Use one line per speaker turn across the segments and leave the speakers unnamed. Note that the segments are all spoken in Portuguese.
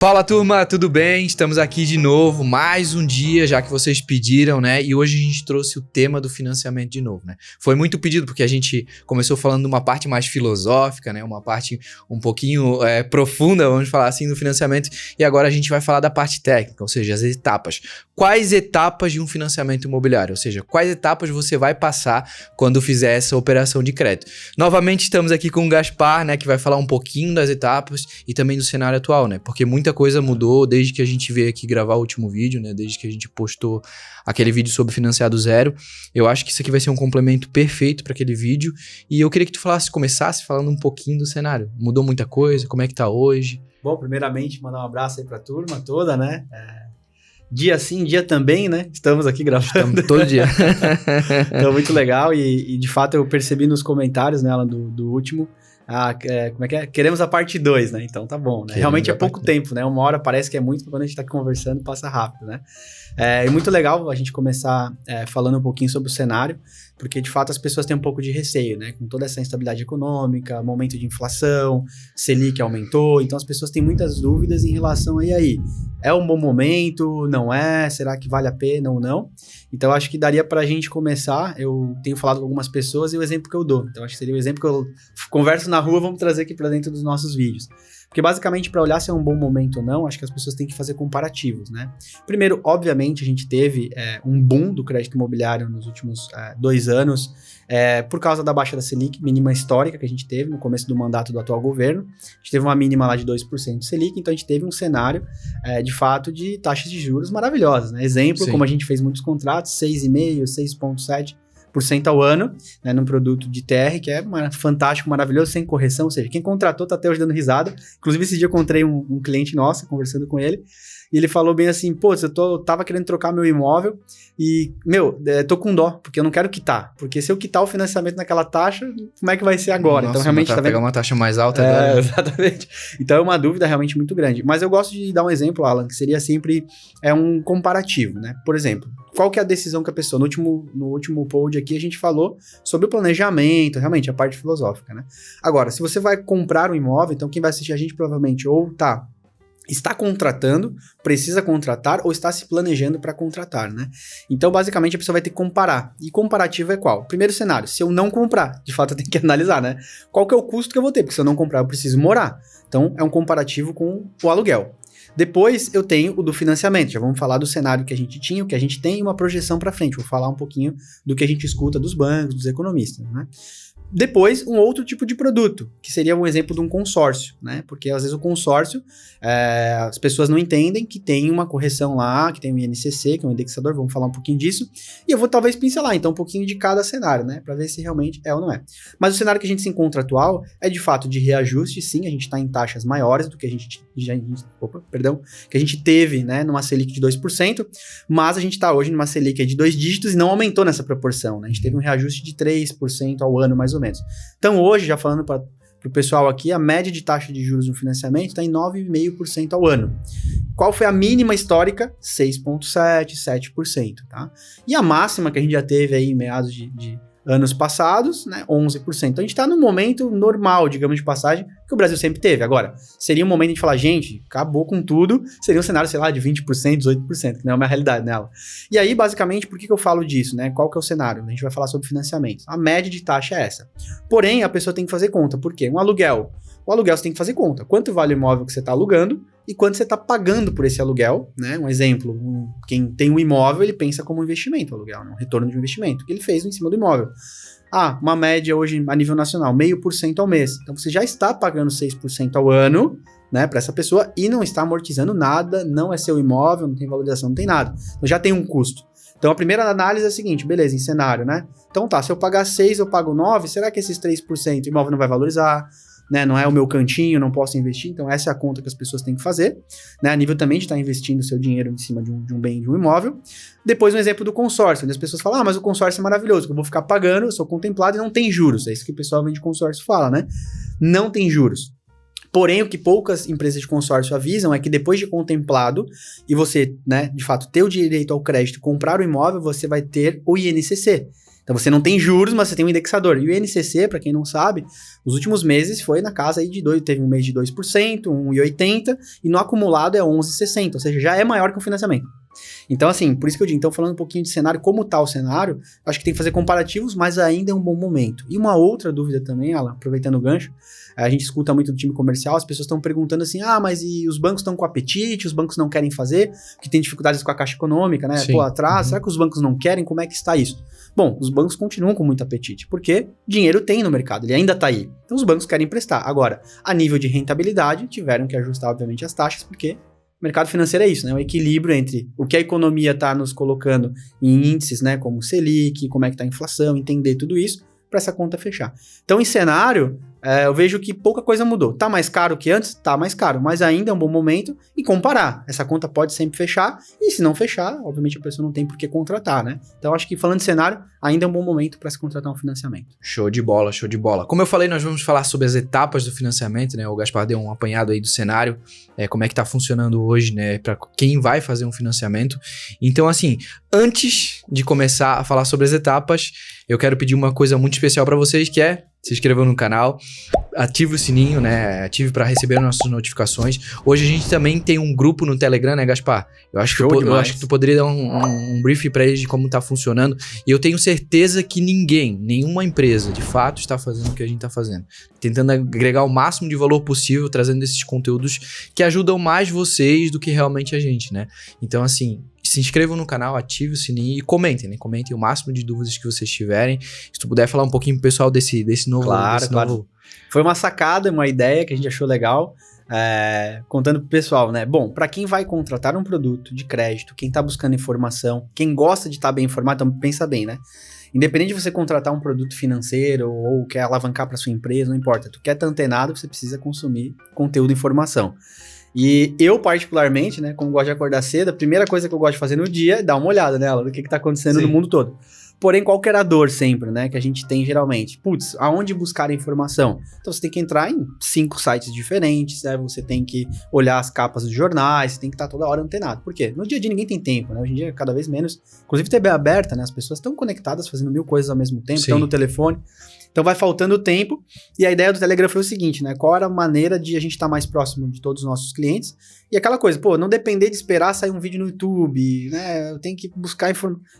Fala turma, tudo bem? Estamos aqui de novo, mais um dia, já que vocês pediram, né? E hoje a gente trouxe o tema do financiamento de novo, né? Foi muito pedido porque a gente começou falando de uma parte mais filosófica, né? Uma parte um pouquinho profunda, vamos falar assim, do financiamento. E agora a gente vai falar da parte técnica, ou seja, as etapas. Quais etapas de um financiamento imobiliário? Ou seja, quais etapas você vai passar quando fizer essa operação de crédito? Novamente estamos aqui com o Gaspar, né? Que vai falar um pouquinho das etapas e também do cenário atual, né? Porque muita coisa mudou desde que a gente veio aqui gravar o último vídeo, né? Desde que a gente postou aquele vídeo sobre financiar do zero. Eu acho que isso aqui vai ser um complemento perfeito para aquele vídeo. E eu queria que tu começasse falando um pouquinho do cenário. Mudou muita coisa? Como é que tá hoje?
Bom, primeiramente, mandar um abraço aí pra turma toda, né? Dia sim, dia também, né? Estamos aqui gravando.
Estamos todo dia.
Então, muito legal. E de fato, eu percebi nos comentários, né, Alan, do último... como é que é? Queremos a parte 2, né? Então tá bom, né? Realmente é pouco tempo, né? 1 hora parece que é muito, mas quando a gente tá conversando passa rápido, né? É muito legal a gente começar falando um pouquinho sobre o cenário, porque de fato as pessoas têm um pouco de receio, né? Com toda essa instabilidade econômica, momento de inflação, Selic aumentou, então as pessoas têm muitas dúvidas em relação a, e aí? É um bom momento? Não é? Será que vale a pena ou não? Então acho que daria pra gente começar, eu tenho falado com algumas pessoas e o exemplo que eu dou, então acho que seria o exemplo que eu converso na rua, vamos trazer aqui para dentro dos nossos vídeos. Porque basicamente para olhar se é um bom momento ou não, acho que as pessoas têm que fazer comparativos, né? Primeiro, obviamente, a gente teve um boom do crédito imobiliário nos últimos 2 anos, por causa da baixa da Selic, mínima histórica que a gente teve no começo do mandato do atual governo. A gente teve uma mínima lá de 2% de Selic, então a gente teve um cenário, de fato, de taxas de juros maravilhosas, né? Exemplo, Sim. Como a gente fez muitos contratos, 6,5%, 6,7% ao ano, né, num produto de TR, que é fantástico, maravilhoso, sem correção, ou seja, quem contratou tá até hoje dando risada. Inclusive, esse dia eu encontrei um cliente nosso, conversando com ele, e ele falou bem assim, pô, eu tava querendo trocar meu imóvel e, tô com dó, porque eu não quero quitar, porque se eu quitar o financiamento naquela taxa, como é que vai ser agora?
Nossa,
então, realmente, tá vendo?
Pegar uma taxa mais alta agora.
Exatamente. Então, é uma dúvida realmente muito grande. Mas eu gosto de dar um exemplo, Alan, que seria sempre um comparativo, né? Por exemplo, qual que é a decisão que a pessoa... No último pod aqui, a gente falou sobre o planejamento, realmente, a parte filosófica, né? Agora, se você vai comprar um imóvel, então quem vai assistir a gente provavelmente ou está contratando, precisa contratar ou está se planejando para contratar, né? Então, basicamente, a pessoa vai ter que comparar. E comparativo é qual? Primeiro cenário, se eu não comprar, de fato eu tenho que analisar, né? Qual que é o custo que eu vou ter? Porque se eu não comprar, eu preciso morar. Então, é um comparativo com o aluguel. Depois, eu tenho o do financiamento. Já vamos falar do cenário que a gente tinha, o que a gente tem e uma projeção para frente. Vou falar um pouquinho do que a gente escuta dos bancos, dos economistas, né? Depois, um outro tipo de produto, que seria um exemplo de um consórcio, né? Porque às vezes o consórcio, as pessoas não entendem que tem uma correção lá, que tem o INCC, que é um indexador, vamos falar um pouquinho disso, e eu vou talvez pincelar, então, um pouquinho de cada cenário, né? Para ver se realmente é ou não é. Mas o cenário que a gente se encontra atual é de fato de reajuste, sim, a gente está em taxas maiores do que a gente que a gente teve, né, numa Selic de 2%, mas a gente está hoje numa Selic de 2 dígitos e não aumentou nessa proporção, né? A gente teve um reajuste de 3% ao ano, mais ou menos. Então, hoje, já falando para o pessoal aqui, a média de taxa de juros no financiamento está em 9,5% ao ano. Qual foi a mínima histórica? 6,7%, 7%, tá? E a máxima que a gente já teve aí em meados de anos passados, né, 11%. Então, a gente está num momento normal, digamos, de passagem, que o Brasil sempre teve. Agora, seria um momento de falar, gente, acabou com tudo, seria um cenário, sei lá, de 20%, 18%, que não é uma realidade nela. E aí, basicamente, por que eu falo disso, né? Qual que é o cenário? A gente vai falar sobre financiamento. A média de taxa é essa. Porém, a pessoa tem que fazer conta. Por quê? Um aluguel. O aluguel você tem que fazer conta. Quanto vale o imóvel que você está alugando e quanto você está pagando por esse aluguel, né? Um exemplo, quem tem um imóvel, ele pensa como um investimento, o aluguel, né? Um retorno de um investimento que ele fez em cima do imóvel. Uma média hoje a nível nacional, 0,5% ao mês. Então, você já está pagando 6% ao ano, né, para essa pessoa e não está amortizando nada, não é seu imóvel, não tem valorização, não tem nada. Então, já tem um custo. Então, a primeira análise é a seguinte, beleza, em cenário, né? Então, se eu pagar 6, eu pago 9, será que esses 3% o imóvel não vai valorizar? Né, não é o meu cantinho, não posso investir, então essa é a conta que as pessoas têm que fazer, né, a nível também de estar investindo seu dinheiro em cima de um bem, de um imóvel. Depois um exemplo do consórcio, onde as pessoas falam, mas o consórcio é maravilhoso, que eu vou ficar pagando, eu sou contemplado e não tem juros, é isso que o pessoal vem de consórcio fala, né, não tem juros. Porém, o que poucas empresas de consórcio avisam é que depois de contemplado e você, né, de fato ter o direito ao crédito, comprar o imóvel, você vai ter o INCC. Então você não tem juros, mas você tem um indexador. E o INCC, para quem não sabe, os últimos meses foi na casa aí de 2%, teve um mês de 2%, 1,80%, e no acumulado é 11,60%, ou seja, já é maior que o financiamento. Então, assim, por isso que eu digo, então falando um pouquinho de cenário, como tá o cenário, acho que tem que fazer comparativos, mas ainda é um bom momento. E uma outra dúvida também, Alan, aproveitando o gancho, a gente escuta muito do time comercial, as pessoas estão perguntando assim, mas e os bancos estão com apetite, os bancos não querem fazer, porque tem dificuldades com a caixa econômica, né?
Sim.
Pô, atrás, será que os bancos não querem? Como é que está isso? Bom, os bancos continuam com muito apetite, porque dinheiro tem no mercado, ele ainda está aí. Então os bancos querem emprestar. Agora, a nível de rentabilidade, tiveram que ajustar, obviamente, as taxas, porque o mercado financeiro é isso, né? O equilíbrio entre o que a economia está nos colocando em índices, né? Como o Selic, como é que está a inflação, entender tudo isso, para essa conta fechar. Então, em cenário, eu vejo que pouca coisa mudou. Tá mais caro que antes? Tá mais caro, mas ainda é um bom momento e comparar. Essa conta pode sempre fechar e se não fechar, obviamente a pessoa não tem por que contratar, né? Então, acho que falando de cenário, ainda é um bom momento para se contratar um financiamento.
Show de bola, show de bola. Como eu falei, nós vamos falar sobre as etapas do financiamento, né? O Gaspar deu um apanhado aí do cenário, como é que tá funcionando hoje, né? Para quem vai fazer um financiamento. Então, assim, antes de começar a falar sobre as etapas, eu quero pedir uma coisa muito especial para vocês, que é se inscrevam no canal, ative o sininho, né? Ative para receber nossas notificações. Hoje a gente também tem um grupo no Telegram, né, Gaspar? Eu acho que tu poderia dar um brief para eles de como tá funcionando. E eu tenho certeza que nenhuma empresa, de fato, está fazendo o que a gente tá fazendo. Tentando agregar o máximo de valor possível, trazendo esses conteúdos que ajudam mais vocês do que realmente a gente, né? Então, assim, se inscrevam no canal, ative o sininho e comentem, né? Comentem o máximo de dúvidas que vocês tiverem. Se tu puder falar um pouquinho pro pessoal desse novo...
Claro. Foi uma sacada, uma ideia que a gente achou legal, contando pro pessoal, né? Bom, para quem vai contratar um produto de crédito, quem tá buscando informação, quem gosta de estar bem informado, então pensa bem, né? Independente de você contratar um produto financeiro ou quer alavancar para sua empresa, não importa. Tu quer estar antenado, você precisa consumir conteúdo e informação. E eu, particularmente, né, como gosto de acordar cedo, a primeira coisa que eu gosto de fazer no dia é dar uma olhada nela, do que tá acontecendo no mundo todo. Porém, qual que era a dor sempre, né, que a gente tem geralmente? Putz, aonde buscar a informação? Então, você tem que entrar em 5 sites diferentes, né, você tem que olhar as capas dos jornais, você tem que estar toda hora antenado. Por quê? No dia a dia ninguém tem tempo, né, hoje em dia cada vez menos. Inclusive, TV aberta, né, as pessoas estão conectadas, fazendo 1000 coisas ao mesmo tempo, estão no telefone. Então vai faltando tempo, e a ideia do Telegram foi o seguinte, né? Qual era a maneira de a gente estar mais próximo de todos os nossos clientes? E aquela coisa, não depender de esperar sair um vídeo no YouTube, né? Eu tenho que buscar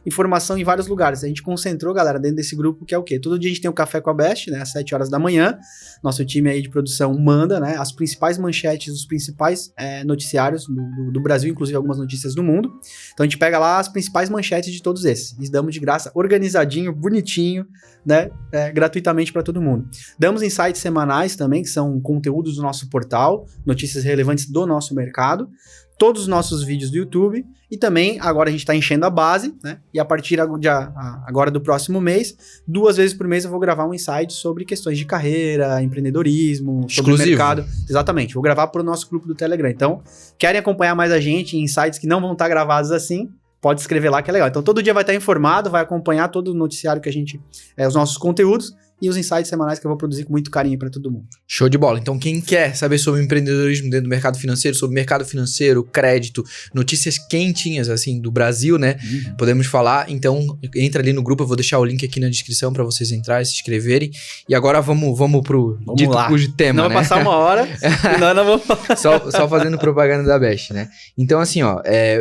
informação em vários lugares. A gente concentrou, galera, dentro desse grupo, que é o quê? Todo dia a gente tem um café com a Best, né? Às 7 horas da manhã. Nosso time aí de produção manda, né? As principais manchetes, os principais noticiários do Brasil, inclusive algumas notícias do mundo. Então a gente pega lá as principais manchetes de todos esses. E damos de graça, organizadinho, bonitinho, né? Gratuitamente para todo mundo. Damos insights semanais também, que são conteúdos do nosso portal, notícias relevantes do nosso mercado, todos os nossos vídeos do YouTube, e também agora a gente está enchendo a base, né? E a partir agora do próximo mês, 2 vezes por mês eu vou gravar um insight sobre questões de carreira, empreendedorismo, sobre o mercado. Exatamente, vou gravar para o nosso grupo do Telegram. Então, querem acompanhar mais a gente em insights que não vão estar gravados assim? Pode escrever lá que é legal. Então, todo dia vai estar informado, vai acompanhar todo o noticiário que a gente... os nossos conteúdos e os insights semanais que eu vou produzir com muito carinho para todo mundo.
Show de bola. Então, quem quer saber sobre empreendedorismo dentro do mercado financeiro, sobre mercado financeiro, crédito, notícias quentinhas, assim, do Brasil, né? Podemos falar. Então, entra ali no grupo, eu vou deixar o link aqui na descrição para vocês entrarem, se inscreverem. E agora vamos pro dito cujo tema,
não, né? Vai passar uma hora, senão não vou falar.
Só fazendo propaganda da Best, né? Então, assim,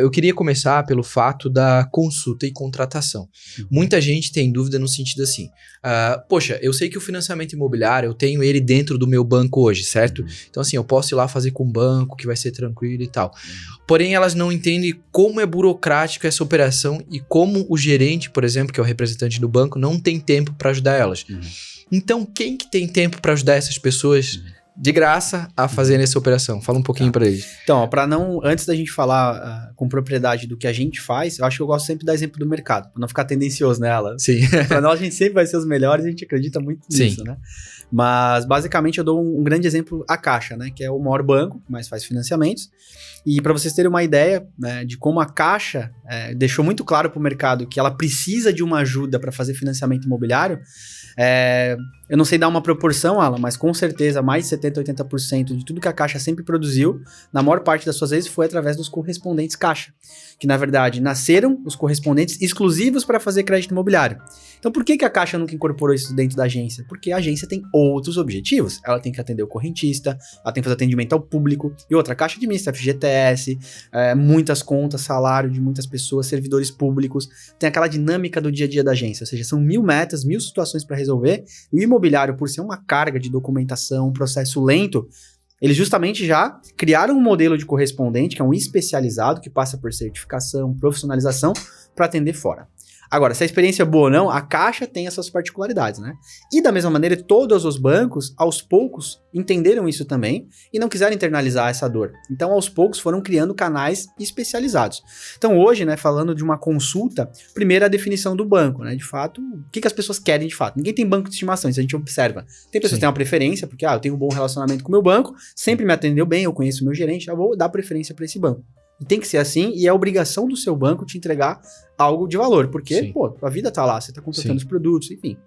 eu queria começar pelo fato da consulta e contratação. Muita gente tem dúvida no sentido assim, poxa, eu sei que o financiamento imobiliário, eu tenho ele dentro do meu banco hoje, certo? Então, assim, eu posso ir lá fazer com o banco, que vai ser tranquilo e tal. Porém, elas não entendem como é burocrática essa operação e como o gerente, por exemplo, que é o representante do banco, não tem tempo para ajudar elas. Então, quem que tem tempo para ajudar essas pessoas de graça a fazer essa operação? Fala um pouquinho para eles.
Então, antes da gente falar com propriedade do que a gente faz, eu acho que eu gosto sempre de dar exemplo do mercado, para não ficar tendencioso nela.
Sim.
Para nós, a gente sempre vai ser os melhores, a gente acredita muito nisso, né? Mas, basicamente, eu dou um grande exemplo, a Caixa, né? Que é o maior banco, mas faz financiamentos. E para vocês terem uma ideia, né, de como a Caixa deixou muito claro para o mercado que ela precisa de uma ajuda para fazer financiamento imobiliário, eu não sei dar uma proporção, Alan, mas com certeza mais de 70%, 80% de tudo que a Caixa sempre produziu, na maior parte das suas vezes, foi através dos correspondentes Caixa, que na verdade nasceram os correspondentes exclusivos para fazer crédito imobiliário. Então por que a Caixa nunca incorporou isso dentro da agência? Porque a agência tem outros objetivos. Ela tem que atender o correntista, ela tem que fazer atendimento ao público, e outra, a Caixa administra FGTS, muitas contas, salário de muitas pessoas, servidores públicos, tem aquela dinâmica do dia a dia da agência, ou seja, são 1000 metas, 1000 situações para resolver, e o imobiliário, por ser uma carga de documentação, um processo lento, eles justamente já criaram um modelo de correspondente, que é um especializado, que passa por certificação, profissionalização, para atender fora. Agora, se a experiência é boa ou não, a Caixa tem essas particularidades, né? E da mesma maneira, todos os bancos, aos poucos, entenderam isso também e não quiseram internalizar essa dor. Então, aos poucos, foram criando canais especializados. Então, hoje, né, falando de uma consulta, primeiro a definição do banco, né? De fato, o que as pessoas querem de fato? Ninguém tem banco de estimação, isso a gente observa. Tem pessoas que têm uma preferência, porque eu tenho um bom relacionamento com o meu banco, sempre me atendeu bem, eu conheço o meu gerente, eu vou dar preferência para esse banco. E tem que ser assim, e é obrigação do seu banco te entregar algo de valor, porque, a vida tá lá, você tá contratando os produtos, enfim.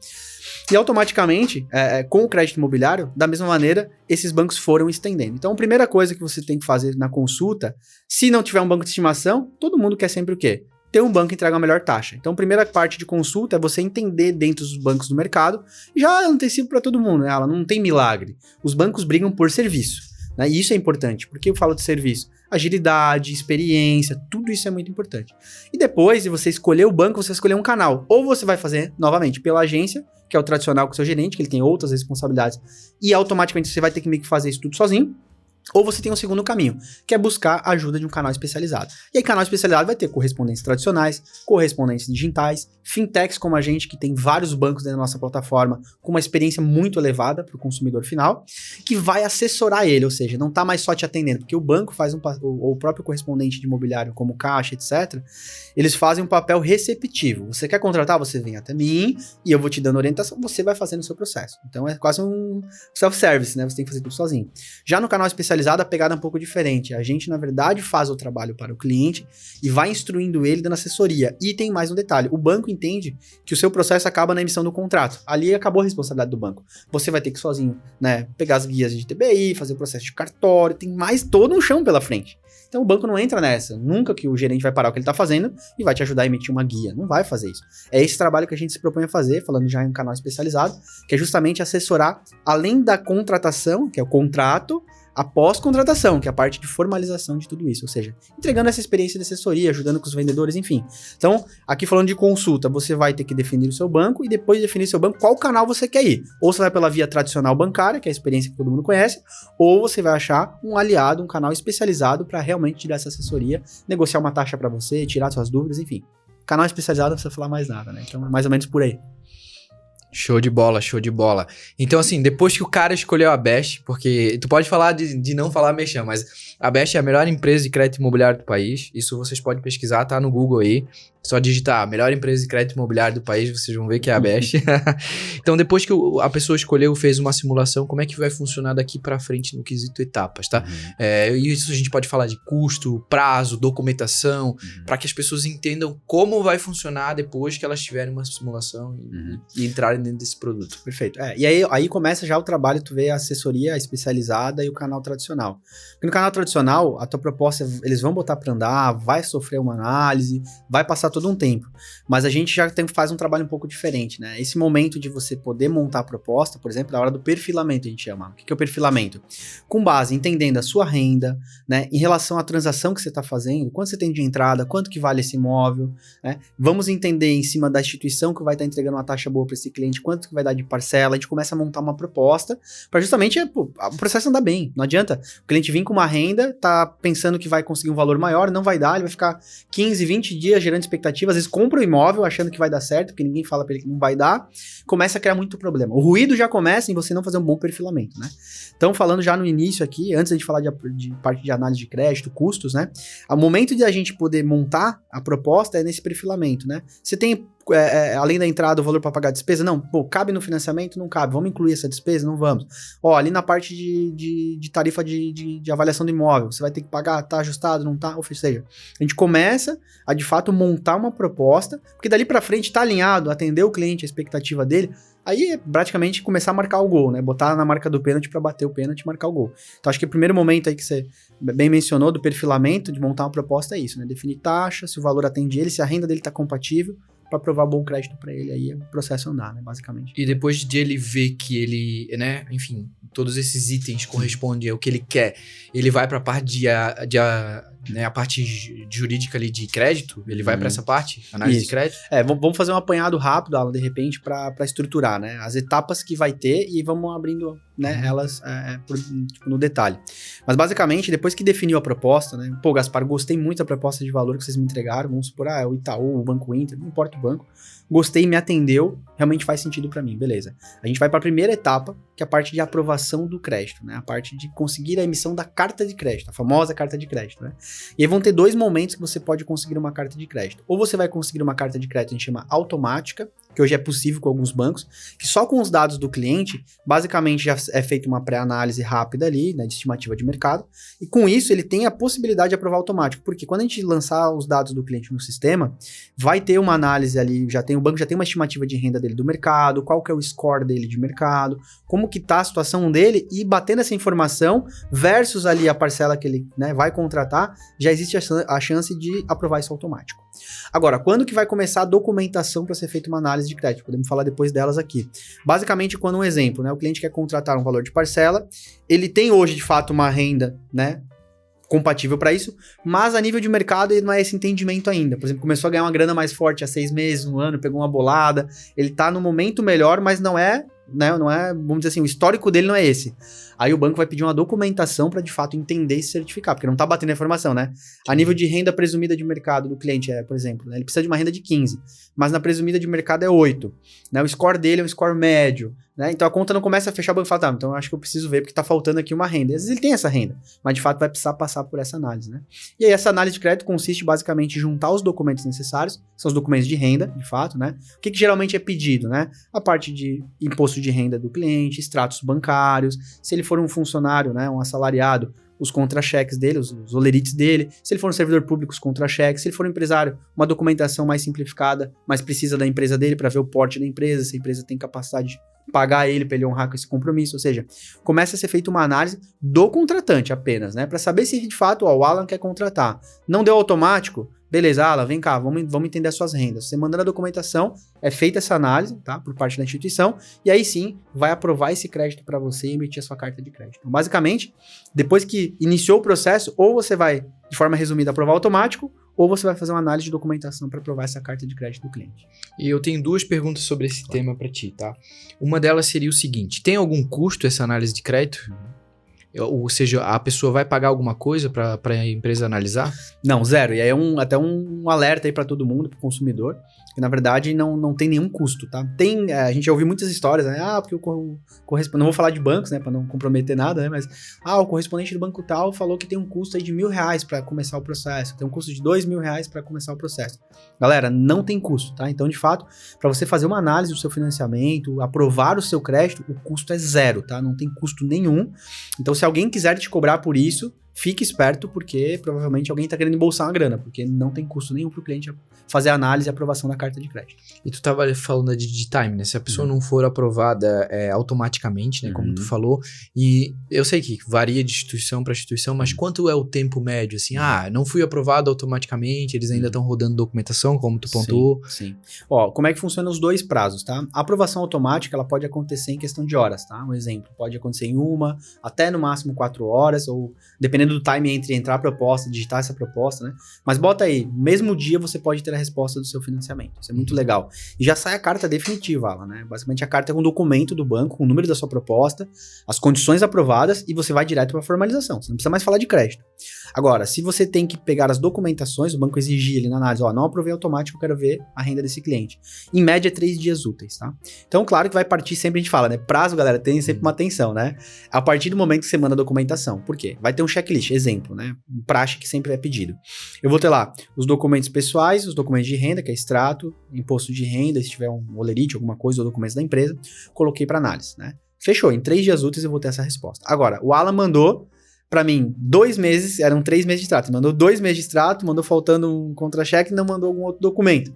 E automaticamente, com o crédito imobiliário, da mesma maneira, esses bancos foram estendendo. Então, a primeira coisa que você tem que fazer na consulta, se não tiver um banco de estimação, todo mundo quer sempre o quê? Ter um banco que entrega a melhor taxa. Então, a primeira parte de consulta é você entender dentro dos bancos do mercado, já antecipo para todo mundo, né? Ela não tem milagre. Os bancos brigam por serviço, né? E isso é importante. Por que eu falo de serviço? Agilidade, experiência, tudo isso é muito importante. E depois de você escolher o banco, você escolher um canal. Ou você vai fazer, novamente, pela agência, que é o tradicional com o seu gerente, que ele tem outras responsabilidades, e automaticamente você vai ter que meio que fazer isso tudo sozinho. Ou você tem um segundo caminho, que é buscar a ajuda de um canal especializado. E aí, canal especializado vai ter correspondentes tradicionais, correspondentes digitais, fintechs como a gente, que tem vários bancos dentro da nossa plataforma, com uma experiência muito elevada para o consumidor final, que vai assessorar ele, ou seja, não está mais só te atendendo, porque o banco faz ou o próprio correspondente de imobiliário, como Caixa, etc., eles fazem um papel receptivo. Você quer contratar? Você vem até mim, e eu vou te dando orientação, você vai fazendo o seu processo. Então, é quase um self-service, né? Você tem que fazer tudo sozinho. Já no canal especializado, a pegada é um pouco diferente. A gente, na verdade, faz o trabalho para o cliente e vai instruindo ele, dando assessoria. E tem mais um detalhe. O banco entende que o seu processo acaba na emissão do contrato. Ali acabou a responsabilidade do banco. Você vai ter que sozinho, né, pegar as guias de TBI, fazer o processo de cartório, tem mais todo um chão pela frente. Então o banco não entra nessa. Nunca que o gerente vai parar o que ele está fazendo e vai te ajudar a emitir uma guia. Não vai fazer isso. É esse trabalho que a gente se propõe a fazer, falando já em um canal especializado, que é justamente assessorar, além da contratação, que é o contrato, a pós-contratação, que é a parte de formalização de tudo isso, ou seja, entregando essa experiência de assessoria, ajudando com os vendedores, enfim. Então, aqui falando de consulta, você vai ter que definir o seu banco e depois de definir seu banco, qual canal você quer ir. Ou você vai pela via tradicional bancária, que é a experiência que todo mundo conhece, ou você vai achar um aliado, um canal especializado para realmente te dar essa assessoria, negociar uma taxa para você, tirar suas dúvidas, enfim. Canal especializado não precisa falar mais nada, né? Então, é mais ou menos por aí.
Show de bola, show de bola. Então, assim, depois que o cara escolheu a Best, porque tu pode falar de não falar Merchan, mas a Best é a melhor empresa de crédito imobiliário do país. Isso vocês podem pesquisar, tá no Google aí. Só digitar melhor empresa de crédito imobiliário do país, vocês vão ver que é a Best. Então, depois que a pessoa escolheu, fez uma simulação, como é que vai funcionar daqui pra frente no quesito etapas, tá? Isso a gente pode falar de custo, prazo, documentação, para que as pessoas entendam como vai funcionar depois que elas tiverem uma simulação e entrarem dentro desse produto.
Perfeito. E aí começa já o trabalho, tu vê a assessoria especializada e o canal tradicional. Porque no canal tradicional, a tua proposta, eles vão botar pra andar, vai sofrer uma análise, vai passar todo um tempo. Mas a gente já faz um trabalho um pouco diferente, né? Esse momento de você poder montar a proposta, por exemplo, na hora do perfilamento, a gente chama. O que é o perfilamento? Com base, entendendo a sua renda, né? Em relação à transação que você está fazendo, quanto você tem de entrada, quanto que vale esse imóvel, né? Vamos entender em cima da instituição que vai estar entregando uma taxa boa para esse cliente, quanto que vai dar de parcela, a gente começa a montar uma proposta para justamente o processo andar bem. Não adianta o cliente vir com uma renda, tá pensando que vai conseguir um valor maior, não vai dar, ele vai ficar 15, 20 dias gerando expectativa, às vezes compra o imóvel achando que vai dar certo, porque ninguém fala para ele que não vai dar, começa a criar muito problema. O ruído já começa em você não fazer um bom perfilamento, né? Então, falando já no início aqui, antes de a gente falar de parte de análise de crédito, custos, né? O momento de a gente poder montar a proposta é nesse perfilamento, né? Você tem além da entrada, o valor para pagar a despesa? Não. Pô, cabe no financiamento? Não cabe. Vamos incluir essa despesa? Não vamos. Ó, ali na parte de tarifa de avaliação do imóvel, você vai ter que pagar, tá ajustado, não tá? Ou seja, a gente começa a, de fato, montar uma proposta, porque dali para frente tá alinhado, atender o cliente, a expectativa dele, aí é praticamente começar a marcar o gol, né? Botar na marca do pênalti para bater o pênalti e marcar o gol. Então, acho que o primeiro momento aí que você bem mencionou do perfilamento, de montar uma proposta é isso, né? Definir taxa, se o valor atende ele, se a renda dele tá compatível, para provar bom crédito para ele, aí é o processo andar, né, basicamente.
E depois de ele ver que ele, né, enfim, todos esses itens correspondem ao que ele quer, ele vai para a parte a parte jurídica ali de crédito, ele vai para essa parte, análise de crédito?
Vamos fazer um apanhado rápido, Alan, de repente, para estruturar, né, as etapas que vai ter e vamos abrindo, né, elas no detalhe. Mas basicamente, depois que definiu a proposta, né, pô, Gaspar, gostei muito da proposta de valor que vocês me entregaram, vamos supor, é o Itaú, o Banco Inter, não importa o banco, gostei, me atendeu, realmente faz sentido para mim, beleza. A gente vai para a primeira etapa, que é a parte de aprovação do crédito, né, a parte de conseguir a emissão da carta de crédito, a famosa carta de crédito, né. E aí vão ter 2 momentos que você pode conseguir uma carta de crédito. Ou você vai conseguir uma carta de crédito que a gente chama automática, que hoje é possível com alguns bancos, que só com os dados do cliente, basicamente já é feita uma pré-análise rápida ali, né, de estimativa de mercado, e com isso ele tem a possibilidade de aprovar automático, porque quando a gente lançar os dados do cliente no sistema, vai ter uma análise ali, o banco já tem uma estimativa de renda dele do mercado, qual que é o score dele de mercado, como que tá a situação dele, e batendo essa informação versus ali a parcela que ele, né, vai contratar, já existe a chance de aprovar isso automático. Agora, quando que vai começar a documentação para ser feita uma análise de crédito? Podemos falar depois delas aqui. Basicamente, quando um exemplo, né, o cliente quer contratar um valor de parcela, ele tem hoje, de fato, uma renda, né, compatível para isso, mas a nível de mercado ele não é esse entendimento ainda. Por exemplo, começou a ganhar uma grana mais forte há 6 meses, 1 ano, pegou uma bolada, ele tá no momento melhor, mas não é, né, vamos dizer assim, o histórico dele não é esse. Aí o banco vai pedir uma documentação para de fato entender e se certificar, porque não tá batendo a informação, né? A nível de renda presumida de mercado do cliente por exemplo, né, ele precisa de uma renda de 15, mas na presumida de mercado é 8, né? O score dele é um score médio, né? Então a conta não começa a fechar, o banco fala, tá, então eu acho que eu preciso ver porque tá faltando aqui uma renda. E às vezes ele tem essa renda, mas de fato vai precisar passar por essa análise, né? E aí essa análise de crédito consiste basicamente em juntar os documentos necessários, são os documentos de renda, de fato, né? O que geralmente é pedido, né? A parte de imposto de renda do cliente, extratos bancários, se ele for um funcionário, né, um assalariado, os contra-cheques dele, os olerites dele, se ele for um servidor público, os contra-cheques, se ele for um empresário, uma documentação mais simplificada, mas precisa da empresa dele para ver o porte da empresa, se a empresa tem capacidade de pagar ele para ele honrar com esse compromisso, ou seja, começa a ser feita uma análise do contratante apenas, né, para saber se de fato o Alan quer contratar. Não deu automático? Beleza, Alan, vem cá, vamos entender as suas rendas. Você manda a documentação, é feita essa análise, tá, por parte da instituição, e aí sim, vai aprovar esse crédito para você e emitir a sua carta de crédito. Então, basicamente, depois que iniciou o processo, ou você vai, de forma resumida, aprovar automático, ou você vai fazer uma análise de documentação para aprovar essa carta de crédito do cliente.
E eu tenho 2 perguntas sobre esse tema para ti, tá? Uma delas seria o seguinte, tem algum custo essa análise de crédito? Ou seja, a pessoa vai pagar alguma coisa para a empresa analisar?
Não, zero. E aí é até um alerta aí para todo mundo, para o consumidor, que na verdade não tem nenhum custo, tá? A gente já ouviu muitas histórias, né? Porque o correspondente, não vou falar de bancos, né, para não comprometer nada, né, mas o correspondente do banco tal falou que tem um custo aí de R$1.000 para começar o processo, tem um custo de R$2.000 para começar o processo. Galera, não tem custo, tá? Então, de fato, para você fazer uma análise do seu financiamento, aprovar o seu crédito, o custo é zero, tá? Não tem custo nenhum. Então, se alguém quiser te cobrar por isso, fique esperto, porque provavelmente alguém está querendo embolsar uma grana, porque não tem custo nenhum para o cliente fazer a análise e aprovação da carta de crédito.
E tu estava falando de time, né? Se a pessoa não for aprovada automaticamente, né? Como tu falou, e eu sei que varia de instituição para instituição, mas quanto é o tempo médio? Assim, não fui aprovado automaticamente, eles ainda estão rodando documentação, como tu pontuou.
Sim. Ó, como é que funcionam os 2 prazos, tá? A aprovação automática, ela pode acontecer em questão de horas, tá? Um exemplo, pode acontecer em 1, até no máximo 4 horas, ou dependendo do time entre entrar a proposta, digitar essa proposta, né? Mas bota aí, mesmo dia você pode ter a resposta do seu financiamento. Isso é muito legal. E já sai a carta definitiva, Alan, né? Basicamente a carta é um documento do banco com o número da sua proposta, as condições aprovadas e você vai direto para a formalização. Você não precisa mais falar de crédito. Agora, se você tem que pegar as documentações, o banco exigir ali na análise, não aprovei automático, eu quero ver a renda desse cliente. Em média, 3 dias úteis, tá? Então, claro que vai partir sempre, a gente fala, né? Prazo, galera, tem sempre uma atenção, né? A partir do momento que você manda a documentação. Por quê? Vai ter um checklist checklist, exemplo, né? Um praxe que sempre é pedido. Eu vou ter lá os documentos pessoais, os documentos de renda, que é extrato, imposto de renda, se tiver um olerite, alguma coisa, ou documentos da empresa, coloquei para análise, né? Fechou, em 3 dias úteis eu vou ter essa resposta. Agora, o Alan mandou para mim 2 meses, eram 3 meses de extrato, mandou 2 meses de extrato, mandou faltando um contra-cheque e não mandou algum outro documento.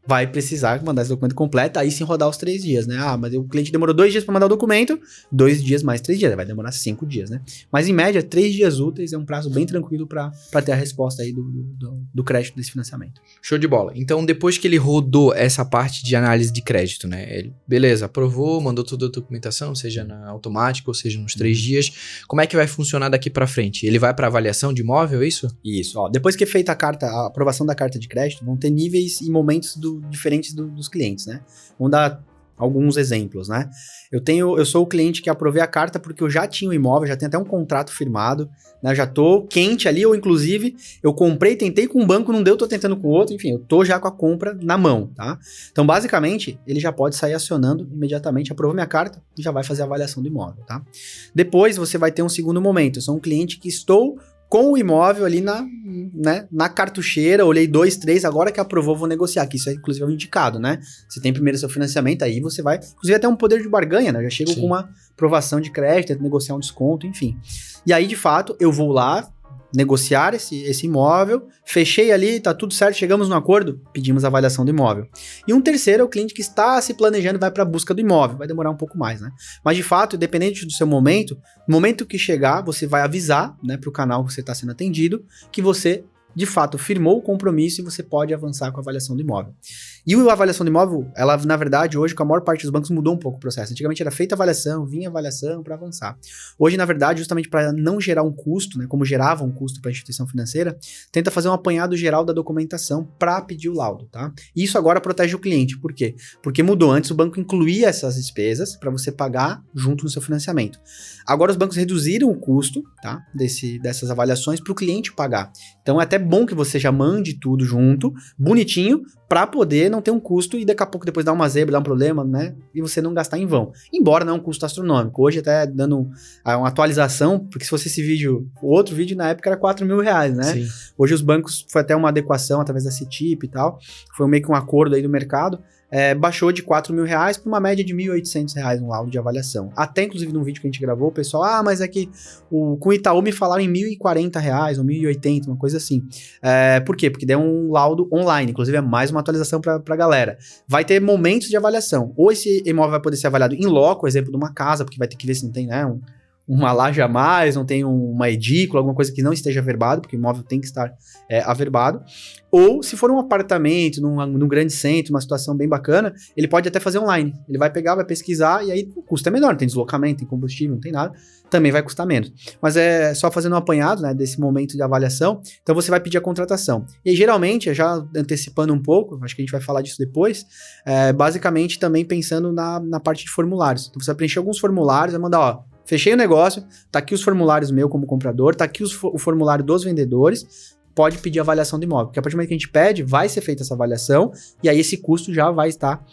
Vai precisar mandar esse documento completo, aí sim rodar os 3 dias, né? Ah, mas o cliente demorou 2 dias para mandar o documento, 2 dias mais 3 dias, vai demorar 5 dias, né? Mas em média, 3 dias úteis é um prazo bem tranquilo para ter a resposta aí do crédito desse financiamento.
Show de bola. Então, depois que ele rodou essa parte de análise de crédito, né? Ele, beleza, aprovou, mandou toda a documentação, seja na automática ou seja nos 3 dias. Como é que vai funcionar daqui para frente? Ele vai para avaliação de imóvel, é isso?
Isso, ó. Depois que é feita a aprovação da carta de crédito, vão ter níveis e momentos diferentes dos clientes, né? Vamos dar alguns exemplos, né? Eu sou o cliente que aprovei a carta porque eu já tinha o imóvel, já tenho até um contrato firmado, né? Já tô quente ali, ou inclusive eu comprei, tentei com um banco, não deu, tô tentando com outro, enfim, eu tô já com a compra na mão, tá? Então, basicamente, ele já pode sair acionando imediatamente, aprovou minha carta e já vai fazer a avaliação do imóvel, tá? Depois você vai ter um segundo momento, eu sou um cliente que estou com o imóvel ali na cartucheira, olhei 2, 3, agora que aprovou, vou negociar, que isso é inclusive é um indicado, né? Você tem primeiro seu financiamento, aí você vai, inclusive até um poder de barganha, né? Eu já chego com uma aprovação de crédito, tento negociar um desconto, enfim. E aí, de fato, eu vou lá negociar esse imóvel, fechei ali, tá tudo certo, chegamos no acordo, pedimos a avaliação do imóvel. E um terceiro é o cliente que está se planejando e vai para a busca do imóvel, vai demorar um pouco mais, né? Mas de fato, independente do seu momento, no momento que chegar, você vai avisar, né, para o canal que você está sendo atendido, que você de fato firmou o compromisso e você pode avançar com a avaliação do imóvel. E a avaliação do imóvel, ela na verdade hoje com a maior parte dos bancos mudou um pouco o processo. Antigamente era feita a avaliação, vinha a avaliação para avançar. Hoje na verdade, justamente para não gerar um custo, né, como gerava um custo para a instituição financeira, tenta fazer um apanhado geral da documentação para pedir o laudo, tá? E isso agora protege o cliente. Por quê? Porque mudou. Antes o banco incluía essas despesas para você pagar junto no seu financiamento. Agora os bancos reduziram o custo, tá, dessas avaliações para o cliente pagar. Então é até bom que você já mande tudo junto, bonitinho, para poder não ter um custo e daqui a pouco depois dar uma zebra, dar um problema, né? E você não gastar em vão. Embora não é um custo astronômico. Hoje até dando uma atualização, porque se fosse esse vídeo, o outro vídeo na época era R$4.000, né? Sim. Hoje os bancos, foi até uma adequação através da CETIP e tal, foi meio que um acordo aí do mercado, baixou de R$4.000 para uma média de R$1.800 um laudo de avaliação. Até inclusive num vídeo que a gente gravou, o pessoal, mas é que com o Itaú me falaram em R$1.040 ou R$1.080, uma coisa assim. Por quê? Porque deu um laudo online, inclusive é mais uma atualização para a galera. Vai ter momentos de avaliação. Ou esse imóvel vai poder ser avaliado em loco, exemplo de uma casa, porque vai ter que ver se não tem, né, uma laje a mais, não tem uma edícula, alguma coisa que não esteja averbado, porque o imóvel tem que estar averbado. Ou se for um apartamento, num grande centro, uma situação bem bacana, ele pode até fazer online. Ele vai pegar, vai pesquisar, e aí o custo é menor, não tem deslocamento, tem combustível, não tem nada, também vai custar menos. Mas é só fazendo um apanhado, né, desse momento de avaliação, então você vai pedir a contratação. E aí, geralmente, já antecipando um pouco, acho que a gente vai falar disso depois, basicamente também pensando na parte de formulários. Então você vai preencher alguns formulários, vai mandar, fechei o negócio, tá aqui os formulários meu como comprador, tá aqui o formulário dos vendedores, pode pedir avaliação do imóvel, porque a partir do momento que a gente pede, vai ser feita essa avaliação, e aí esse custo já vai estar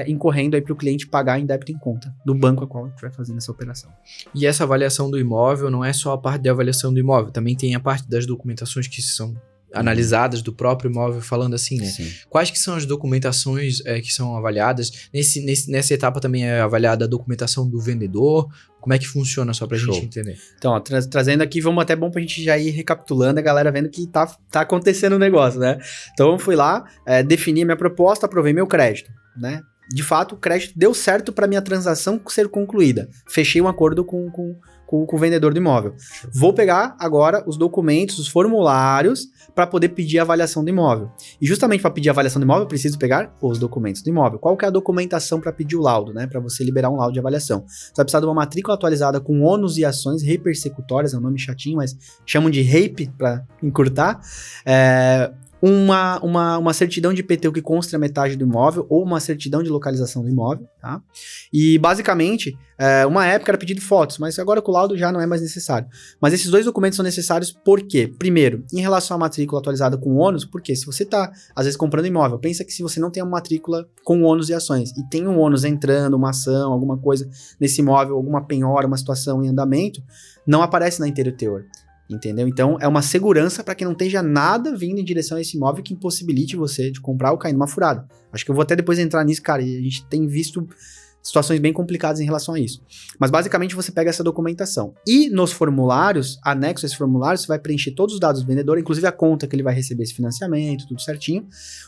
incorrendo aí para o cliente pagar em débito em conta do banco a qual a gente vai fazendo essa operação.
E essa avaliação do imóvel não é só a parte de avaliação do imóvel, também tem a parte das documentações que são analisadas do próprio imóvel, falando assim, né? Sim. Quais que são as documentações que são avaliadas? Nessa etapa também é avaliada a documentação do vendedor? Como é que funciona, só pra gente entender?
Então, ó, trazendo aqui, vamos até bom pra gente já ir recapitulando, a galera vendo que tá acontecendo o negócio, né? Então, eu fui lá, defini a minha proposta, aprovei meu crédito, né? De fato, o crédito deu certo para minha transação ser concluída. Fechei um acordo com o vendedor do imóvel. Vou pegar agora os documentos, os formulários, para poder pedir a avaliação do imóvel. E justamente para pedir a avaliação do imóvel, eu preciso pegar os documentos do imóvel. Qual que é a documentação para pedir o laudo, né? Para você liberar um laudo de avaliação. Você vai precisar de uma matrícula atualizada com ônus e ações repersecutórias, é um nome chatinho, mas chamam de REIP para encurtar. Uma certidão de IPTU que conste a metade do imóvel ou uma certidão de localização do imóvel, tá? E basicamente, uma época era pedido fotos, mas agora com o laudo já não é mais necessário. Mas esses dois documentos são necessários por quê? Primeiro, em relação à matrícula atualizada com ônus, porque se você está, às vezes, comprando imóvel, pensa que se você não tem uma matrícula com ônus e ações, e tem um ônus entrando, uma ação, alguma coisa nesse imóvel, alguma penhora, uma situação em andamento, não aparece na inteiro teor. Entendeu? Então, é uma segurança para que não esteja nada vindo em direção a esse imóvel que impossibilite você de comprar ou cair numa furada. Acho que eu vou até depois entrar nisso, cara, e a gente tem visto situações bem complicadas em relação a isso. Mas basicamente você pega essa documentação. E nos formulários, anexo a esse formulário, você vai preencher todos os dados do vendedor, inclusive a conta que ele vai receber esse financiamento, tudo certinho.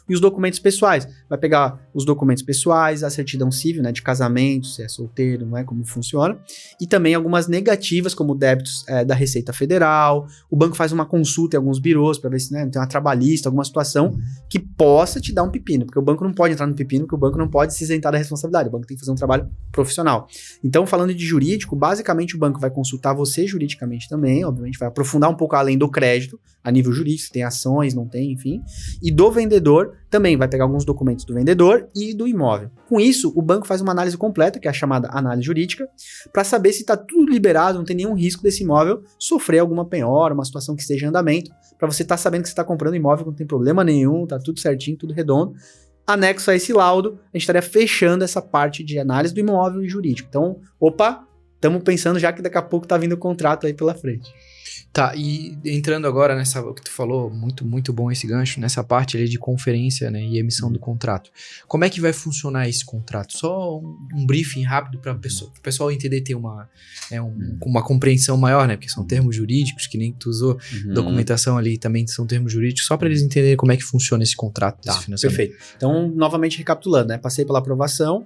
E os documentos pessoais. Vai pegar os documentos pessoais, a certidão civil, né, de casamento, se é solteiro, não é, como funciona. E também algumas negativas, como débitos da Receita Federal. O banco faz uma consulta em alguns birôs para ver se, né, não tem uma trabalhista, alguma situação que possa te dar um pepino. Porque o banco não pode entrar no pepino, porque o banco não pode se isentar da responsabilidade. O banco tem que fazer um trabalho profissional. Então, falando de jurídico, basicamente o banco vai consultar você juridicamente também, obviamente vai aprofundar um pouco além do crédito, a nível jurídico, se tem ações, não tem, enfim. E do vendedor também vai pegar alguns documentos do vendedor e do imóvel. Com isso, o banco faz uma análise completa, que é a chamada análise jurídica, para saber se está tudo liberado, não tem nenhum risco desse imóvel sofrer alguma penhora, uma situação que esteja em andamento, para você estar sabendo que você está comprando imóvel, não tem problema nenhum, tá tudo certinho, tudo redondo. Anexo a esse laudo, a gente estaria fechando essa parte de análise do imóvel e jurídico. Então, estamos pensando já que daqui a pouco tá vindo o contrato aí pela frente.
Tá, e entrando agora nessa, o que tu falou, muito bom esse gancho, nessa parte ali de conferência, né, e emissão do contrato. Como é que vai funcionar esse contrato? Só um briefing rápido para o pessoal entender, ter uma compreensão maior, né, porque são termos jurídicos, que nem tu usou, documentação ali também são termos jurídicos, só para eles entenderem como é que funciona esse contrato desse financiamento.
Perfeito. Então, novamente recapitulando, né, passei pela aprovação,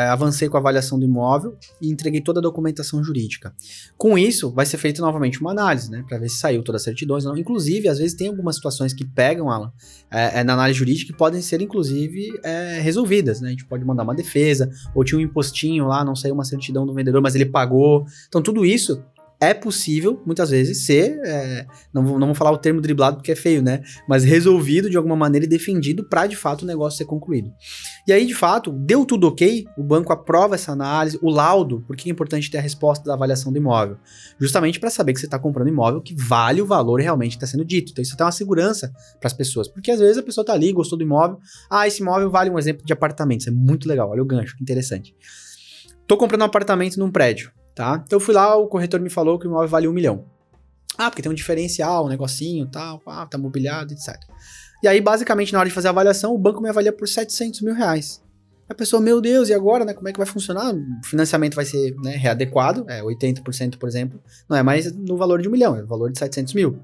avancei com a avaliação do imóvel e entreguei toda a documentação jurídica. Com isso, vai ser feita novamente uma análise, né, para ver se saiu todas as certidões. Não. Inclusive, às vezes tem algumas situações que pegam, Alan, na análise jurídica que podem ser, inclusive, resolvidas, né? A gente pode mandar uma defesa, ou tinha um impostinho lá, não saiu uma certidão do vendedor, mas ele pagou. Então, tudo isso é possível, muitas vezes, ser, não vou falar o termo driblado porque é feio, né? Mas resolvido de alguma maneira e defendido para, de fato, o negócio ser concluído. E aí, de fato, deu tudo ok, o banco aprova essa análise, o laudo, porque é importante ter a resposta da avaliação do imóvel? Justamente para saber que você está comprando imóvel que vale o valor realmente que está sendo dito. Então, isso dá uma segurança para as pessoas, porque às vezes a pessoa está ali, gostou do imóvel, esse imóvel vale um exemplo de apartamento, isso é muito legal, olha o gancho, que interessante. Tô comprando um apartamento num prédio. Tá? Então eu fui lá, o corretor me falou que o imóvel vale 1 milhão. Porque tem um diferencial, um negocinho, tal, tá mobiliado, etc. E aí, basicamente, na hora de fazer a avaliação, o banco me avalia por 700 mil reais. A pessoa, meu Deus, e agora, né? Como é que vai funcionar? O financiamento vai ser, né, readequado, 80%, por exemplo, não é mais no valor de 1 milhão, é o valor de 700 mil.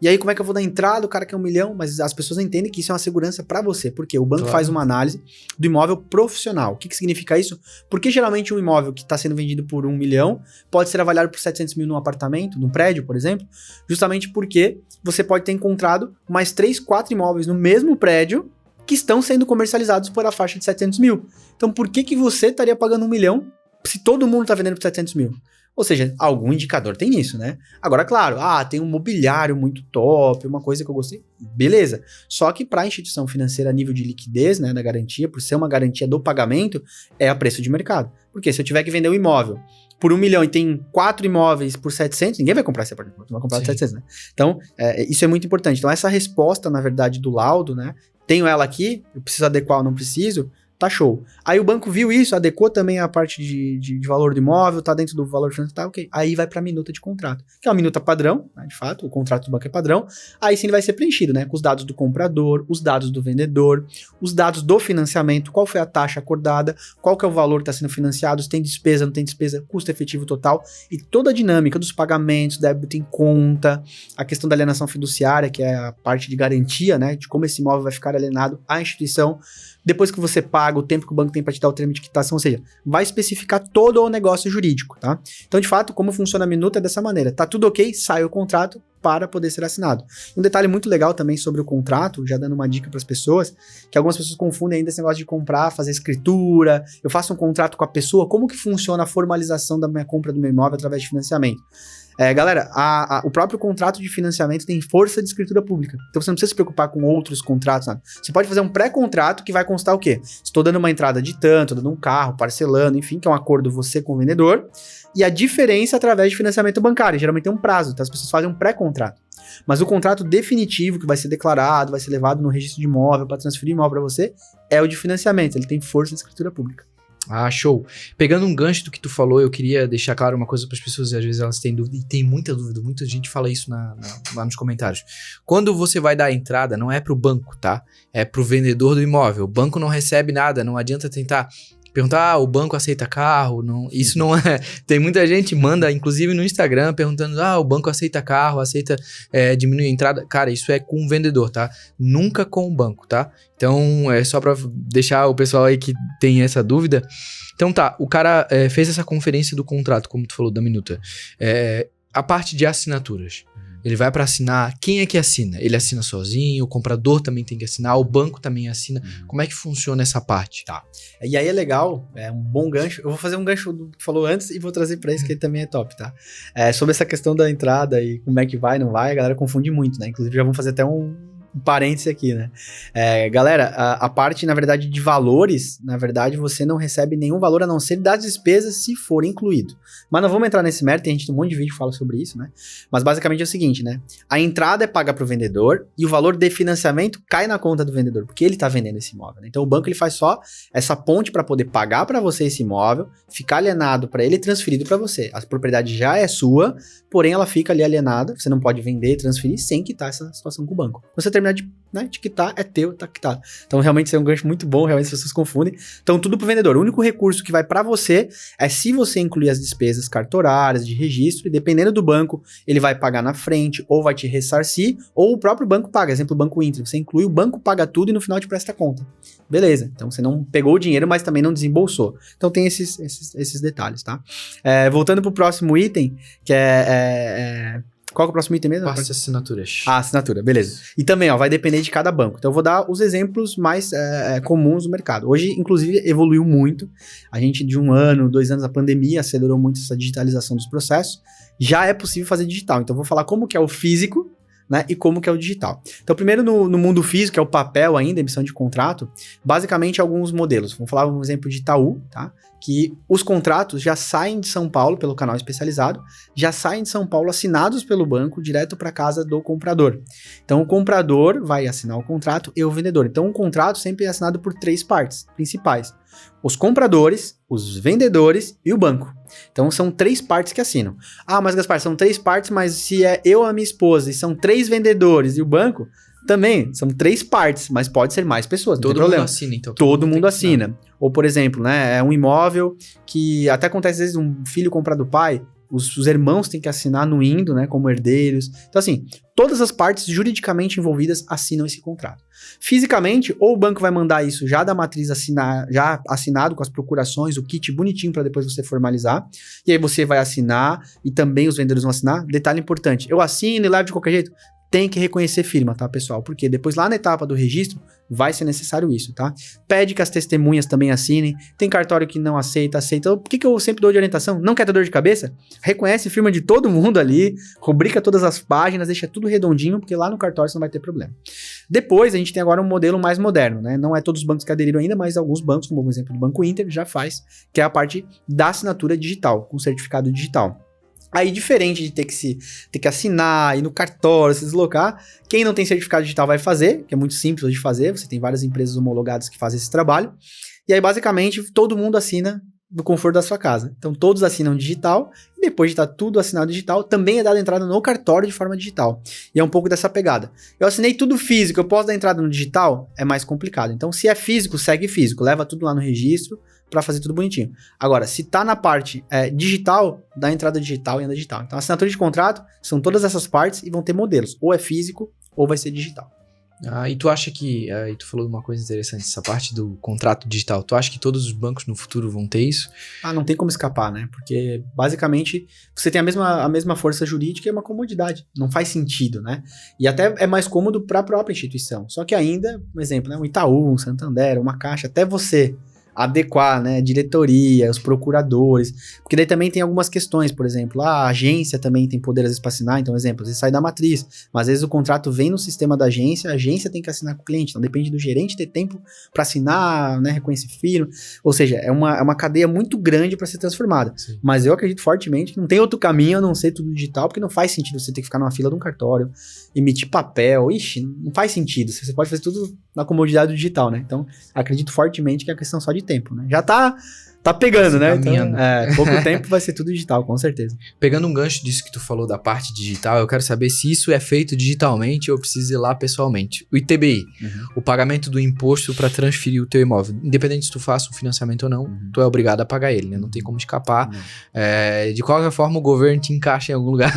E aí, como é que eu vou dar entrada? O cara quer 1 milhão, mas as pessoas entendem que isso é uma segurança para você. Porque o banco faz uma análise do imóvel profissional. O que significa isso? Porque geralmente um imóvel que está sendo vendido por 1 milhão pode ser avaliado por 700 mil num apartamento, num prédio, por exemplo, justamente porque você pode ter encontrado mais 3, 4 imóveis no mesmo prédio que estão sendo comercializados por a faixa de 700 mil. Então, por que você estaria pagando 1 milhão se todo mundo está vendendo por 700 mil? Ou seja, algum indicador tem isso, né? Agora, claro, tem um mobiliário muito top, uma coisa que eu gostei, beleza. Só que para a instituição financeira a nível de liquidez, né, da garantia, por ser uma garantia do pagamento, é a preço de mercado. Porque se eu tiver que vender um imóvel por 1 milhão e tem 4 imóveis por 700, ninguém vai comprar esse apartamento, vai comprar por 700, né? Então, isso é muito importante. Então, essa resposta, na verdade, do laudo, né? Tenho ela aqui, eu preciso adequar ou não preciso, tá show. Aí o banco viu isso, adequou também a parte de valor do imóvel, tá dentro do valor financeiro, tá ok. Aí vai pra minuta de contrato, que é uma minuta padrão, né, de fato, o contrato do banco é padrão. Aí sim ele vai ser preenchido, né, com os dados do comprador, os dados do vendedor, os dados do financiamento, qual foi a taxa acordada, qual que é o valor que está sendo financiado, se tem despesa, não tem despesa, custo efetivo total, e toda a dinâmica dos pagamentos, débito em conta, a questão da alienação fiduciária, que é a parte de garantia, né, de como esse imóvel vai ficar alienado à instituição. Depois que você paga, o tempo que o banco tem para te dar o termo de quitação, ou seja, vai especificar todo o negócio jurídico, tá? Então, de fato, como funciona a minuta é dessa maneira. Tá tudo ok, sai o contrato para poder ser assinado. Um detalhe muito legal também sobre o contrato, já dando uma dica para as pessoas, que algumas pessoas confundem ainda esse negócio de comprar, fazer escritura, eu faço um contrato com a pessoa, como que funciona a formalização da minha compra do meu imóvel através de financiamento? Galera, o próprio contrato de financiamento tem força de escritura pública. Então você não precisa se preocupar com outros contratos, nada. Você pode fazer um pré-contrato que vai constar o quê? Estou dando uma entrada de tanto, dando um carro, parcelando, enfim, que é um acordo você com o vendedor. E a diferença através de financiamento bancário. Geralmente tem um prazo, então as pessoas fazem um pré-contrato. Mas o contrato definitivo, que vai ser declarado, vai ser levado no registro de imóvel para transferir imóvel para você, é o de financiamento. Ele tem força de escritura pública.
Ah, show. Pegando um gancho do que tu falou, eu queria deixar claro uma coisa para as pessoas, às vezes elas têm dúvida, e tem muita dúvida, muita gente fala isso lá nos comentários. Quando você vai dar a entrada, não é pro banco, tá? É pro vendedor do imóvel. O banco não recebe nada, não adianta tentar perguntar, o banco aceita carro? Não, isso não é... Tem muita gente, manda, inclusive no Instagram, perguntando, o banco aceita carro, aceita diminuir a entrada. Cara, isso é com o vendedor, tá? Nunca com o banco, tá? Então, é só pra deixar o pessoal aí que tem essa dúvida. Então tá, o cara fez essa conferência do contrato, como tu falou, da minuta. A parte de assinaturas. Ele vai para assinar. Quem é que assina? Ele assina sozinho, o comprador também tem que assinar, o banco também assina. Como é que funciona essa parte?
Tá. E aí é legal, é um bom gancho. Eu vou fazer um gancho do que falou antes e vou trazer para isso, que ele também é top, tá? Sobre essa questão da entrada e como é que vai, não vai, a galera confunde muito, né? Inclusive já vamos fazer até um parêntese aqui, né? Galera, a parte, na verdade, de valores, na verdade, você não recebe nenhum valor a não ser das despesas se for incluído. Mas não vamos entrar nesse mérito, a gente tem um monte de vídeo que fala sobre isso, né? Mas basicamente é o seguinte, né? A entrada é paga para o vendedor e o valor de financiamento cai na conta do vendedor, porque ele tá vendendo esse imóvel, né? Então o banco ele faz só essa ponte para poder pagar para você esse imóvel, ficar alienado para ele e transferido para você. A propriedade já é sua, porém ela fica ali alienada, você não pode vender e transferir sem quitar essa situação com o banco. Você terminar de quitar, é teu, tá quitado. Então realmente isso é um gancho muito bom, realmente as pessoas confundem. Então tudo pro vendedor. O único recurso que vai para você é se você incluir as despesas cartorárias, de registro, e dependendo do banco, ele vai pagar na frente, ou vai te ressarcir, ou o próprio banco paga. Exemplo, o Banco Inter. Você inclui, o banco paga tudo e no final te presta a conta. Beleza. Então você não pegou o dinheiro, mas também não desembolsou. Então tem esses detalhes, tá? Voltando pro próximo item, que qual que é o próximo item mesmo?
Parte de assinaturas.
Assinatura, beleza. E também, vai depender de cada banco. Então eu vou dar os exemplos mais comuns do mercado. Hoje, inclusive, evoluiu muito. A gente, de 1 ano, 2 anos, a pandemia acelerou muito essa digitalização dos processos. Já é possível fazer digital. Então eu vou falar como que é o físico, né, e como que é o digital. Então, primeiro no mundo físico, que é o papel ainda, emissão de contrato, basicamente alguns modelos. Vamos falar um exemplo de Itaú, tá? Que os contratos já saem de São Paulo pelo canal especializado, já saem de São Paulo assinados pelo banco direto para casa do comprador. Então, o comprador vai assinar o contrato e o vendedor. Então, o contrato sempre é assinado por 3 partes principais: os compradores, os vendedores e o banco. Então, são 3 partes que assinam. Mas Gaspar, são 3 partes, mas se é eu, a minha esposa, e são 3 vendedores e o banco, também são 3 partes, mas pode ser mais pessoas, não tem problema.
Todo mundo assina, então.
Todo mundo assina. Ou, por exemplo, né, é um imóvel que até acontece às vezes um filho comprar do pai, os irmãos têm que assinar no indo, né, como herdeiros. Então, assim, todas as partes juridicamente envolvidas assinam esse contrato. Fisicamente, ou o banco vai mandar isso já da matriz já assinado com as procurações, o kit bonitinho para depois você formalizar, e aí você vai assinar e também os vendedores vão assinar. Detalhe importante, eu assino e levo de qualquer jeito? Tem que reconhecer firma, tá, pessoal? Porque depois lá na etapa do registro vai ser necessário isso, tá? Pede que as testemunhas também assinem. Tem cartório que não aceita. Então, por que eu sempre dou de orientação? Não quer ter dor de cabeça? Reconhece firma de todo mundo ali, rubrica todas as páginas, deixa tudo redondinho, porque lá no cartório você não vai ter problema. Depois, a gente tem agora um modelo mais moderno, né? Não é todos os bancos que aderiram ainda, mas alguns bancos, como por exemplo o Banco Inter, já faz, que é a parte da assinatura digital, com certificado digital. Aí, diferente de ter que assinar, ir no cartório, se deslocar, quem não tem certificado digital vai fazer, que é muito simples de fazer, você tem várias empresas homologadas que fazem esse trabalho, e aí, basicamente, todo mundo assina do conforto da sua casa. Então, todos assinam digital, e depois de estar tudo assinado digital, também é dada entrada no cartório de forma digital. E é um pouco dessa pegada. Eu assinei tudo físico, eu posso dar entrada no digital? É mais complicado. Então, se é físico, segue físico, leva tudo lá no registro, para fazer tudo bonitinho. Agora, se tá na parte digital, dá entrada digital e anda digital. Então, a assinatura de contrato são todas essas partes e vão ter modelos. Ou é físico, ou vai ser digital.
E tu acha que... e tu falou uma coisa interessante, essa parte do contrato digital. Tu acha que todos os bancos no futuro vão ter isso?
Não tem como escapar, né? Porque, basicamente, você tem a mesma força jurídica e é uma comodidade. Não faz sentido, né? E até é mais cômodo para a própria instituição. Só que ainda, um exemplo, né? Um Itaú, um Santander, uma Caixa, até você adequar, né, diretoria, os procuradores, porque daí também tem algumas questões, por exemplo, a agência também tem poder às vezes para assinar, então, exemplo, você sai da matriz, mas às vezes o contrato vem no sistema da agência, a agência tem que assinar com o cliente, então depende do gerente ter tempo para assinar, né, reconhecer firma, ou seja, é uma cadeia muito grande para ser transformada. Sim. Mas eu acredito fortemente que não tem outro caminho a não ser tudo digital, porque não faz sentido você ter que ficar numa fila de um cartório, emitir papel, não faz sentido, você pode fazer tudo na comodidade do digital, né, então acredito fortemente que é questão só de tempo, né? Já tá Tá pegando, né?
caminhando.
Então, pouco tempo vai ser tudo digital, com certeza.
Pegando um gancho disso que tu falou da parte digital, eu quero saber se isso é feito digitalmente ou precisa ir lá pessoalmente. O ITBI, o pagamento do imposto para transferir o teu imóvel, independente se tu faça um financiamento ou não, tu é obrigado a pagar ele, né? Não tem como escapar. De qualquer forma, o governo te encaixa em algum lugar.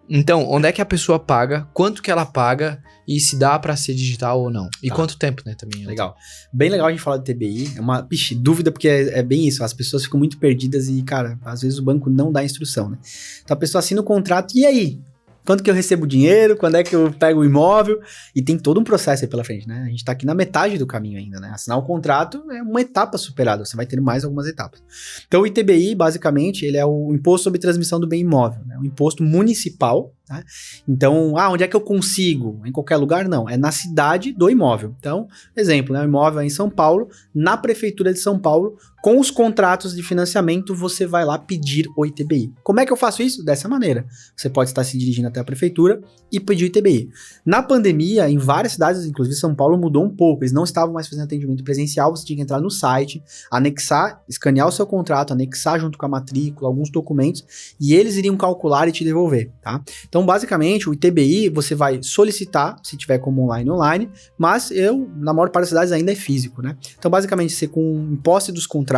Então, onde é que a pessoa paga, quanto que ela paga e se dá pra ser digital ou não? E quanto tempo, né, também.
Legal. Bem legal a gente falar de TBI. É uma dúvida, porque é bem isso. As pessoas ficam muito perdidas e, cara, às vezes o banco não dá instrução, né? Então a pessoa assina o contrato, e aí? Quando que eu recebo o dinheiro? Quando é que eu pego o imóvel? E tem todo um processo aí pela frente, né? A gente tá aqui na metade do caminho ainda, né? Assinar o contrato é uma etapa superada, você vai ter mais algumas etapas. Então o ITBI, basicamente, ele é o Imposto sobre Transmissão do Bem Imóvel, né? Um imposto municipal, tá? Então, onde é que eu consigo? Em qualquer lugar? Não, é na cidade do imóvel. Então, exemplo, né? O imóvel é em São Paulo, na Prefeitura de São Paulo, com os contratos de financiamento, você vai lá pedir o ITBI. Como é que eu faço isso? Dessa maneira. Você pode estar se dirigindo até a prefeitura e pedir o ITBI. Na pandemia, em várias cidades, inclusive São Paulo, mudou um pouco. Eles não estavam mais fazendo atendimento presencial, você tinha que entrar no site, anexar, escanear o seu contrato, anexar junto com a matrícula, alguns documentos, e eles iriam calcular e te devolver, tá? Então, basicamente, o ITBI você vai solicitar, se tiver como online, mas na maior parte das cidades ainda é físico, né? Então, basicamente, você com posse dos contratos,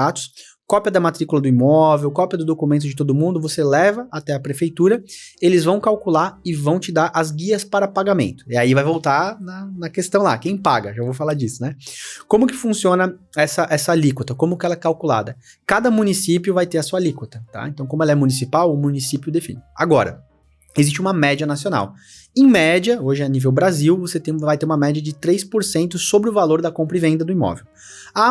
cópia da matrícula do imóvel, cópia do documento de todo mundo, você leva até a prefeitura, eles vão calcular e vão te dar as guias para pagamento. E aí vai voltar na questão lá, quem paga? Já vou falar disso, né? Como que funciona essa alíquota? Como que ela é calculada? Cada município vai ter a sua alíquota, tá? Então, como ela é municipal, o município define. Agora, existe uma média nacional. Em média, hoje a nível Brasil, você vai ter uma média de 3% sobre o valor da compra e venda do imóvel.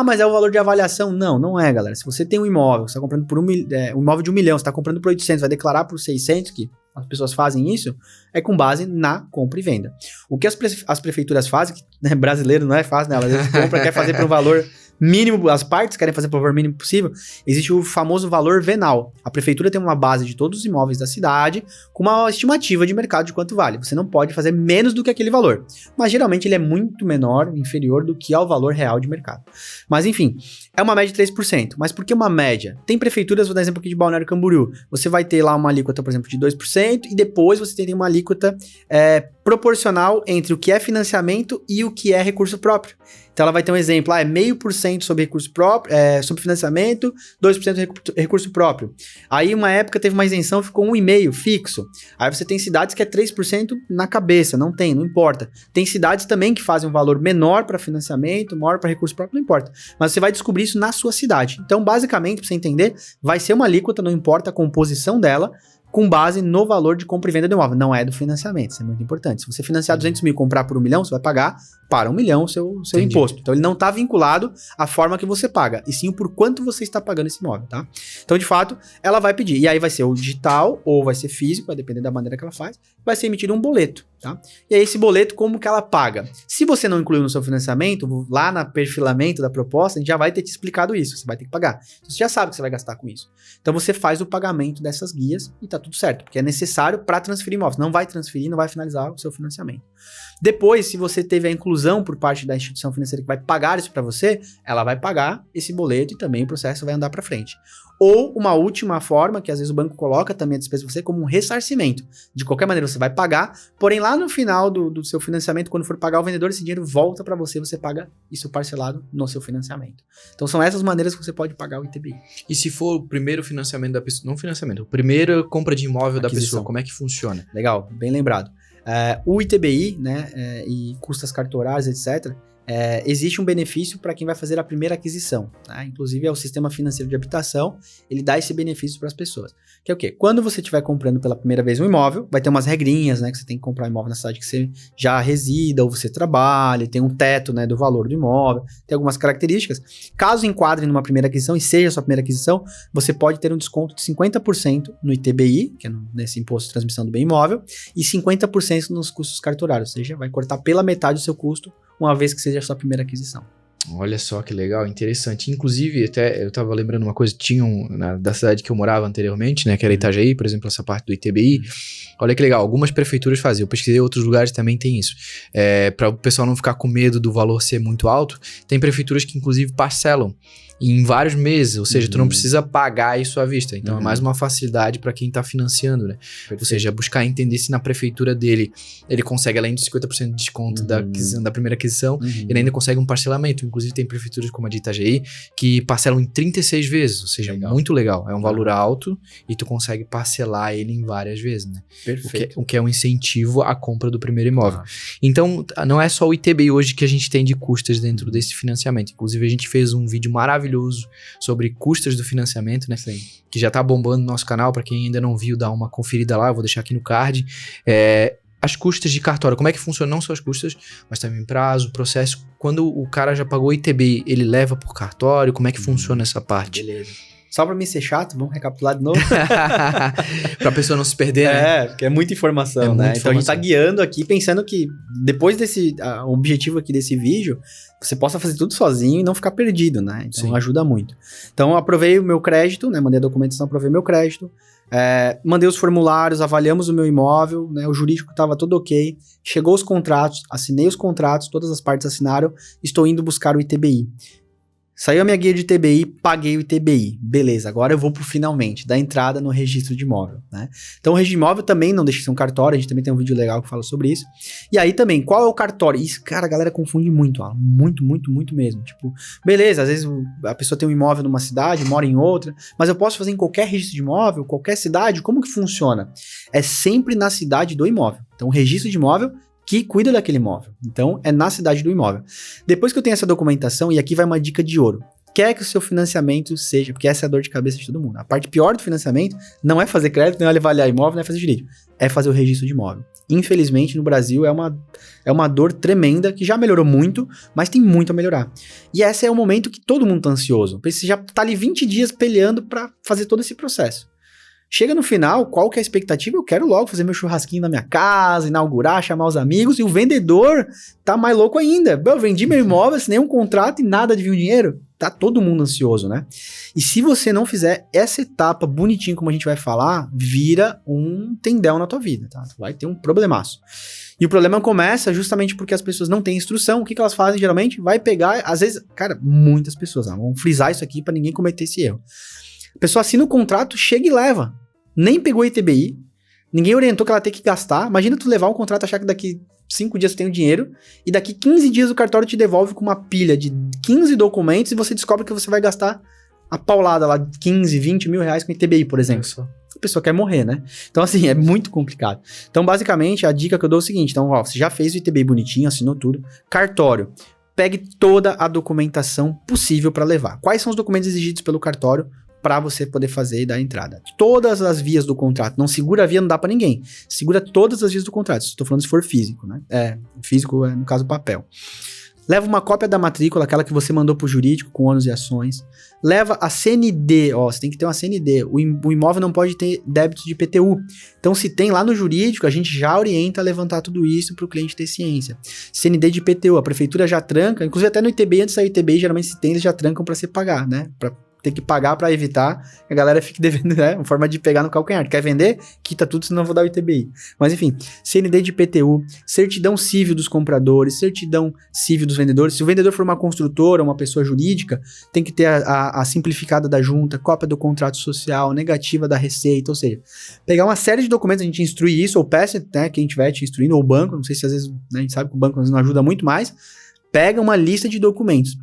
Mas é o valor de avaliação? Não, não é, galera. Se você tem um imóvel, você está comprando por um imóvel de 1 milhão, você está comprando por 800, vai declarar por 600, que as pessoas fazem isso, é com base na compra e venda. O que as prefeituras fazem, que né, brasileiro não é fácil, né? Às vezes compra, quer fazer por um valor mínimo, as partes querem fazer por valor mínimo possível, existe o famoso valor venal. A prefeitura tem uma base de todos os imóveis da cidade com uma estimativa de mercado de quanto vale. Você não pode fazer menos do que aquele valor, mas geralmente ele é muito menor, inferior do que ao valor real de mercado. Mas enfim, é uma média de 3%. Mas por que uma média? Tem prefeituras, vou dar exemplo aqui de Balneário Camboriú, você vai ter lá uma alíquota, por exemplo, de 2% e depois você tem uma alíquota proporcional entre o que é financiamento e o que é recurso próprio. Então ela vai ter um exemplo, é 0,5% sobre recurso próprio, sobre financiamento, 2% recurso próprio. Aí uma época teve uma isenção, ficou 1,5% fixo. Aí você tem cidades que é 3% na cabeça, não importa. Tem cidades também que fazem um valor menor para financiamento, maior para recurso próprio, não importa. Mas você vai descobrir isso na sua cidade. Então basicamente, para você entender, vai ser uma alíquota, não importa a composição dela, com base no valor de compra e venda do imóvel, não é do financiamento, isso é muito importante. Se você financiar 200 mil e comprar por 1 milhão, você vai pagar para 1 milhão o seu imposto. Então ele não está vinculado à forma que você paga, e sim por quanto você está pagando esse imóvel, tá? Então de fato, ela vai pedir, e aí vai ser o digital ou vai ser físico, vai depender da maneira que ela faz, vai ser emitido um boleto, tá? E aí esse boleto, como que ela paga? Se você não incluiu no seu financiamento, lá na perfilamento da proposta, a gente já vai ter te explicado isso, você vai ter que pagar. Então, você já sabe que você vai gastar com isso. Então você faz o pagamento dessas guias e tá tudo certo, porque é necessário para transferir imóveis. Não vai transferir, não vai finalizar o seu financiamento. Depois, se você teve a inclusão por parte da instituição financeira que vai pagar isso para você, ela vai pagar esse boleto e também o processo vai andar para frente. Ou uma última forma, que às vezes o banco coloca também a despesa para você como um ressarcimento. De qualquer maneira você vai pagar, porém lá no final do seu financiamento, quando for pagar o vendedor, esse dinheiro volta para você, você paga isso parcelado no seu financiamento. Então são essas maneiras que você pode pagar o ITBI.
E se for o primeiro financiamento da pessoa, não financiamento, a primeira compra de imóvel da pessoa, como é que funciona?
Legal, bem lembrado. O ITBI, né, e custas cartorárias, etc., existe um benefício para quem vai fazer a primeira aquisição, tá? Inclusive é o sistema financeiro de habitação, ele dá esse benefício para as pessoas. Que é o quê? Quando você estiver comprando pela primeira vez um imóvel, vai ter umas regrinhas, né? Que você tem que comprar um imóvel na cidade que você já resida ou você trabalha, tem um teto, né, do valor do imóvel, tem algumas características. Caso enquadre numa primeira aquisição e seja a sua primeira aquisição, você pode ter um desconto de 50% no ITBI, que é nesse imposto de transmissão do bem imóvel, e 50% nos custos cartorários, ou seja, vai cortar pela metade o seu custo, uma vez que seja a sua primeira aquisição.
Olha só que legal, interessante. Inclusive, até eu tava lembrando uma coisa, da cidade que eu morava anteriormente, né, que era Itajaí, por exemplo, essa parte do ITBI. Olha que legal, algumas prefeituras faziam, eu pesquisei, outros lugares também tem isso. Para o pessoal não ficar com medo do valor ser muito alto, tem prefeituras que inclusive parcelam em vários meses, ou seja, tu não precisa pagar isso à vista. Então é mais uma facilidade para quem tá financiando, né? Perfeito. Ou seja, buscar entender se na prefeitura dele ele consegue, além de 50% de desconto da primeira aquisição, ele ainda consegue um parcelamento. Inclusive tem prefeituras como a de Itajaí que parcelam em 36 vezes, ou seja, muito legal. É um valor alto e tu consegue parcelar ele em várias vezes, né? Perfeito. O que é um incentivo à compra do primeiro imóvel. Então, não é só o ITBI hoje que a gente tem de custas dentro desse financiamento. Inclusive, a gente fez um vídeo maravilhoso sobre custas do financiamento, né? Sim. Que já tá bombando no nosso canal. Para quem ainda não viu, dá uma conferida lá. Eu vou deixar aqui no card. As custas de cartório, como é que funciona? Não só as custas, mas também prazo, processo. Quando o cara já pagou o ITBI, ele leva por cartório? Como é que funciona essa parte?
Beleza. Só pra mim ser chato, vamos recapitular de novo.
Pra pessoa não se perder, né?
Porque é muita informação, né? Então a gente tá guiando aqui, pensando que depois o objetivo aqui desse vídeo, você possa fazer tudo sozinho e não ficar perdido, né? Então ajuda muito. Então eu aprovei o meu crédito, né? Mandei a documentação, aprovei meu crédito. Mandei os formulários, avaliamos o meu imóvel, né? O jurídico tava tudo ok. Chegou os contratos, assinei os contratos, todas as partes assinaram. Estou indo buscar o ITBI. Saiu a minha guia de ITBI, paguei o ITBI. Beleza, agora eu vou pro finalmente, da entrada no registro de imóvel, né? Então o registro de imóvel também não deixa de ser um cartório, a gente também tem um vídeo legal que fala sobre isso. E aí também, qual é o cartório? Isso, cara, a galera confunde muito, ó, muito mesmo. Tipo, beleza, às vezes a pessoa tem um imóvel numa cidade, mora em outra, mas eu posso fazer em qualquer registro de imóvel, qualquer cidade, como que funciona? É sempre na cidade do imóvel. Então o registro de imóvel que cuida daquele imóvel. Então, é na cidade do imóvel. Depois que eu tenho essa documentação, e aqui vai uma dica de ouro. Quer que o seu financiamento seja, porque essa é a dor de cabeça de todo mundo. A parte pior do financiamento não é fazer crédito, não é avaliar imóvel, não é fazer jurídico. É fazer o registro de imóvel. Infelizmente, no Brasil, é uma dor tremenda, que já melhorou muito, mas tem muito a melhorar. E esse é o momento que todo mundo tá ansioso. Você já tá ali 20 dias peleando para fazer todo esse processo. Chega no final, qual que é a expectativa? Eu quero logo fazer meu churrasquinho na minha casa, inaugurar, chamar os amigos, e o vendedor tá mais louco ainda. Eu vendi meu imóvel, assinei um contrato e nada de vir o dinheiro. Tá todo mundo ansioso, né? E se você não fizer essa etapa bonitinho, como a gente vai falar, vira um tendel na tua vida, tá? Tu vai ter um problemaço. E o problema começa justamente porque as pessoas não têm instrução. O que elas fazem geralmente? Vai pegar, às vezes, cara, muitas pessoas, vamos frisar isso aqui para ninguém cometer esse erro. A pessoa assina o contrato, chega e leva. Nem pegou ITBI, ninguém orientou que ela tem que gastar. Imagina tu levar um contrato, achar que daqui 5 dias tu tem o dinheiro, e daqui 15 dias o cartório te devolve com uma pilha de 15 documentos e você descobre que você vai gastar a paulada lá, 15, 20 mil reais com ITBI, por exemplo. A pessoa quer morrer, né? Então, assim, é muito complicado. Então, basicamente, a dica que eu dou é o seguinte. Então, você já fez o ITBI bonitinho, assinou tudo. Cartório. Pegue toda a documentação possível para levar. Quais são os documentos exigidos pelo cartório para você poder fazer e dar entrada? Todas as vias do contrato. Não segura a via, não dá para ninguém. Segura todas as vias do contrato. Estou falando se for físico, né? Físico é, no caso, papel. Leva uma cópia da matrícula, aquela que você mandou pro jurídico, com ônus e ações. Leva a CND, você tem que ter uma CND. O imóvel não pode ter débitos de IPTU. Então, se tem lá no jurídico, a gente já orienta a levantar tudo isso para o cliente ter ciência. CND de IPTU, a prefeitura já tranca, inclusive até no ITBI, antes de sair o ITBI, geralmente se tem, eles já trancam para você pagar, né? Ter que pagar para evitar que a galera fique devendo, né? Uma forma de pegar no calcanhar. Quer vender? Quita tudo, senão eu vou dar o ITBI. Mas enfim, CND de IPTU, certidão civil dos compradores, certidão civil dos vendedores. Se o vendedor for uma construtora, uma pessoa jurídica, tem que ter a simplificada da junta, cópia do contrato social, negativa da receita, ou seja, pegar uma série de documentos, a gente instrui isso, ou peça, né, quem estiver te instruindo, ou o banco, não sei se às vezes, né, a gente sabe que o banco às vezes não ajuda muito mais, pega uma lista de documentos.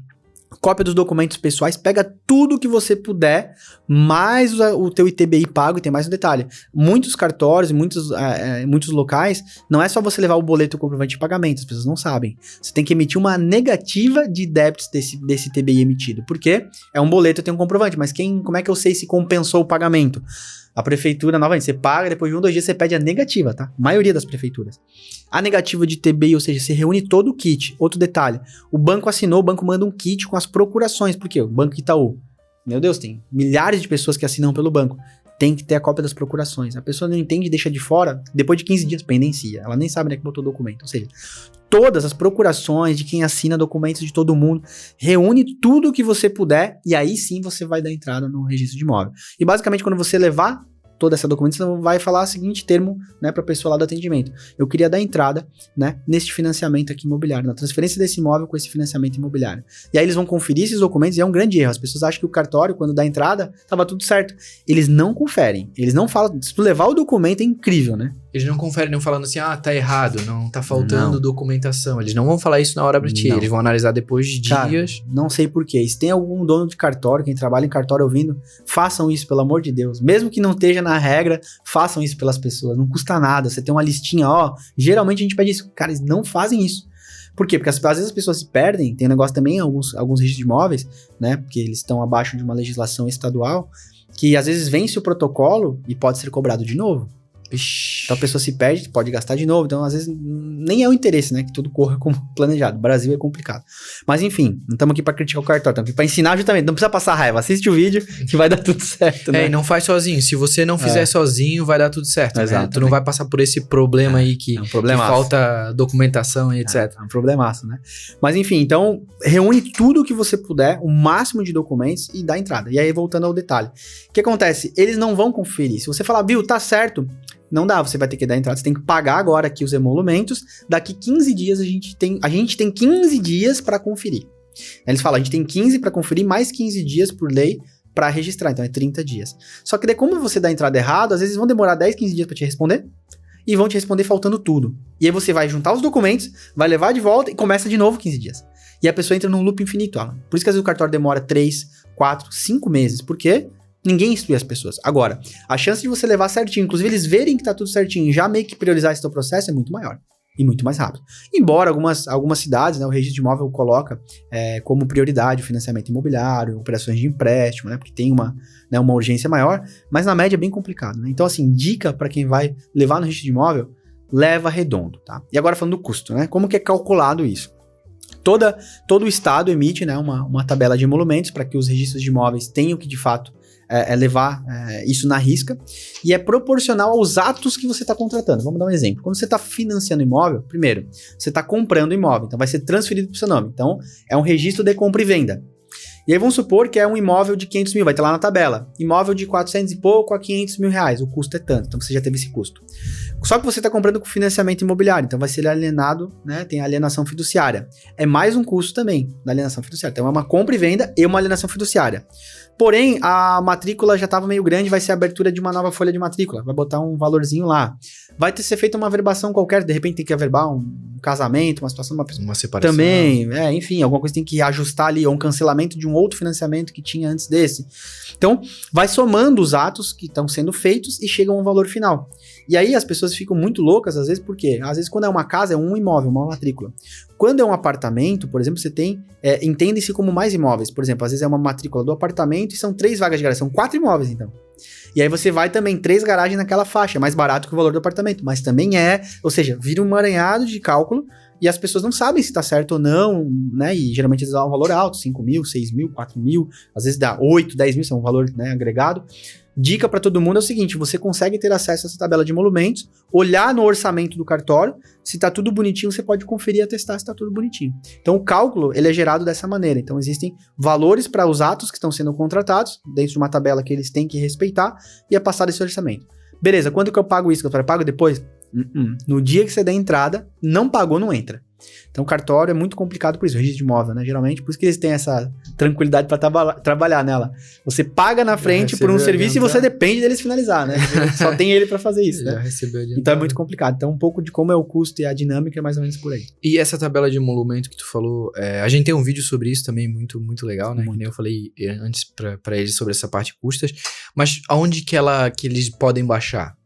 Cópia dos documentos pessoais, pega tudo que você puder, mais o teu ITBI pago, e tem mais um detalhe. Muitos cartórios e muitos locais, não é só você levar o boleto e o comprovante de pagamento, as pessoas não sabem. Você tem que emitir uma negativa de débitos desse ITBI emitido. Por quê? É um boleto, eu tenho um comprovante, mas como é que eu sei se compensou o pagamento? A prefeitura, novamente, você paga, depois de 1 ou 2 dias você pede a negativa, tá? A maioria das prefeituras. A negativa de ITBI, ou seja, você reúne todo o kit. Outro detalhe, o banco assinou, o banco manda um kit com as procurações. Por quê? O Banco Itaú. Meu Deus, tem milhares de pessoas que assinam pelo banco. Tem que ter a cópia das procurações. A pessoa não entende e deixa de fora, depois de 15 dias, pendencia. Ela nem sabe, né, que botou o documento. Ou seja, todas as procurações de quem assina documentos de todo mundo, reúne tudo que você puder e aí sim você vai dar entrada no registro de imóvel. E basicamente quando você levar toda essa documentação, vai falar o seguinte termo, né, para a pessoa lá do atendimento. Eu queria dar entrada, né, neste financiamento aqui imobiliário, na transferência desse imóvel com esse financiamento imobiliário. E aí eles vão conferir esses documentos e é um grande erro. As pessoas acham que o cartório, quando dá entrada, tava tudo certo. Eles não conferem, eles não falam, se tu levar o documento é incrível, né?
Eles não conferem, não falando assim, tá errado, não tá faltando documentação. Eles não vão falar isso na hora pra ti, eles vão analisar depois de dias.
Cara, não sei porquê. Se tem algum dono de cartório, quem trabalha em cartório ouvindo, façam isso, pelo amor de Deus. Mesmo que não esteja na regra, façam isso pelas pessoas. Não custa nada. Você tem uma listinha, geralmente a gente pede isso. Cara, eles não fazem isso. Por quê? Porque às vezes as pessoas se perdem. Tem um negócio também, alguns registros de imóveis, né? Porque eles estão abaixo de uma legislação estadual, que às vezes vence o protocolo e pode ser cobrado de novo. Então a pessoa se perde, pode gastar de novo. Então, às vezes, nem é o interesse, né? Que tudo corra como planejado. O Brasil é complicado. Mas, enfim, não estamos aqui para criticar o cartório, estamos aqui para ensinar justamente. Não precisa passar raiva. Assiste o vídeo que vai dar tudo certo, né?
E não faz sozinho. Se você não fizer sozinho, vai dar tudo certo, né? Tu não vai passar por esse problema aí que falta documentação e etc.
É um problemaço, né? Mas, enfim, então, reúne tudo o que você puder, o máximo de documentos e dá entrada. E aí, voltando ao detalhe. O que acontece? Eles não vão conferir. Se você falar, viu, tá certo... Não dá, você vai ter que dar entrada, você tem que pagar agora aqui os emolumentos, daqui 15 dias a gente tem 15 dias para conferir. Eles falam, a gente tem 15 para conferir, mais 15 dias por lei para registrar, então é 30 dias. Só que daí como você dá entrada errado, às vezes vão demorar 10, 15 dias para te responder, e vão te responder faltando tudo. E aí você vai juntar os documentos, vai levar de volta e começa de novo 15 dias. E a pessoa entra num loop infinito, Alan. Por isso que às vezes o cartório demora 3, 4, 5 meses, por quê? Ninguém instrui as pessoas. Agora, a chance de você levar certinho, inclusive eles verem que tá tudo certinho e já meio que priorizar esse teu processo é muito maior. E muito mais rápido. Embora algumas cidades, né, o registro de imóvel coloca como prioridade o financiamento imobiliário, operações de empréstimo, né, porque tem uma urgência maior, mas na média é bem complicado, né? Então, assim, dica para quem vai levar no registro de imóvel, leva redondo, tá? E agora falando do custo, né? Como que é calculado isso? Todo o estado emite, né, uma tabela de emolumentos para que os registros de imóveis tenham que, de fato, levar isso na risca, e é proporcional aos atos que você está contratando. Vamos dar um exemplo. Quando você está financiando imóvel, primeiro, você está comprando imóvel, então vai ser transferido para o seu nome. Então, é um registro de compra e venda. E aí vamos supor que é um imóvel de 500 mil, vai ter lá na tabela. Imóvel de 400 e pouco a 500 mil reais, o custo é tanto, então você já teve esse custo. Só que você está comprando com financiamento imobiliário, então vai ser alienado, né? Tem alienação fiduciária. É mais um custo também da alienação fiduciária. Então é uma compra e venda e uma alienação fiduciária. Porém, a matrícula já estava meio grande, vai ser a abertura de uma nova folha de matrícula, vai botar um valorzinho lá. Vai ter que ser feita uma averbação qualquer, de repente tem que averbar um casamento, uma situação, uma separação. Também, enfim, alguma coisa tem que ajustar ali, ou um cancelamento de um outro financiamento que tinha antes desse. Então, vai somando os atos que estão sendo feitos e chegam a um valor final. E aí as pessoas ficam muito loucas, às vezes, porque às vezes quando é uma casa, é um imóvel, uma matrícula. Quando é um apartamento, por exemplo, você tem, entende-se como mais imóveis. Por exemplo, às vezes é uma matrícula do apartamento e são 3 vagas de garagem, são 4 imóveis, então. E aí você vai também 3 garagens naquela faixa, é mais barato que o valor do apartamento, mas também ou seja, vira um emaranhado de cálculo e as pessoas não sabem se tá certo ou não, né, e geralmente eles dão um valor alto, 5 mil, 6 mil, 4 mil, às vezes dá 8, 10 mil, isso é um valor, né, agregado. Dica para todo mundo é o seguinte, você consegue ter acesso a essa tabela de emolumentos, olhar no orçamento do cartório, se tá tudo bonitinho, você pode conferir e atestar se tá tudo bonitinho. Então o cálculo, ele é gerado dessa maneira, então existem valores para os atos que estão sendo contratados, dentro de uma tabela que eles têm que respeitar, e é passado esse orçamento. Beleza, quando que eu pago isso? Eu pago depois? No dia que você der entrada, não pagou, não entra. Então, cartório é muito complicado por isso, o registro de imóvel, né? Geralmente, por isso que eles têm essa tranquilidade para trabalhar nela. Você paga na frente por um serviço e você depende deles finalizar, né? Só tem ele para fazer isso, né? Então, é muito complicado. Então, um pouco de como é o custo e a dinâmica é mais ou menos por aí.
E essa tabela de emolumento que tu falou, a gente tem um vídeo sobre isso também, muito, muito legal, né? Muito. Que nem eu falei antes para eles sobre essa parte de custas. Mas aonde que eles podem baixar?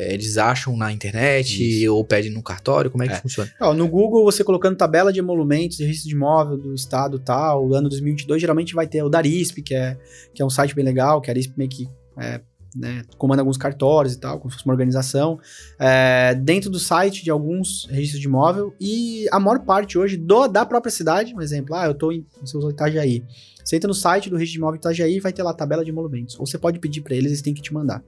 Eles acham na internet ou pedem no cartório? Como é que funciona?
No Google, você colocando tabela de emolumentos, registro de imóvel do estado tal, ano 2022, geralmente vai ter o Darisp, que é um site bem legal, que a Darisp meio que comanda alguns cartórios e tal, como se fosse uma organização, dentro do site de alguns registros de imóvel, e a maior parte hoje da própria cidade, um exemplo, eu tô em Itajaí, você entra no site do registro de imóvel Itajaí e vai ter lá a tabela de emolumentos, ou você pode pedir para eles têm que te mandar.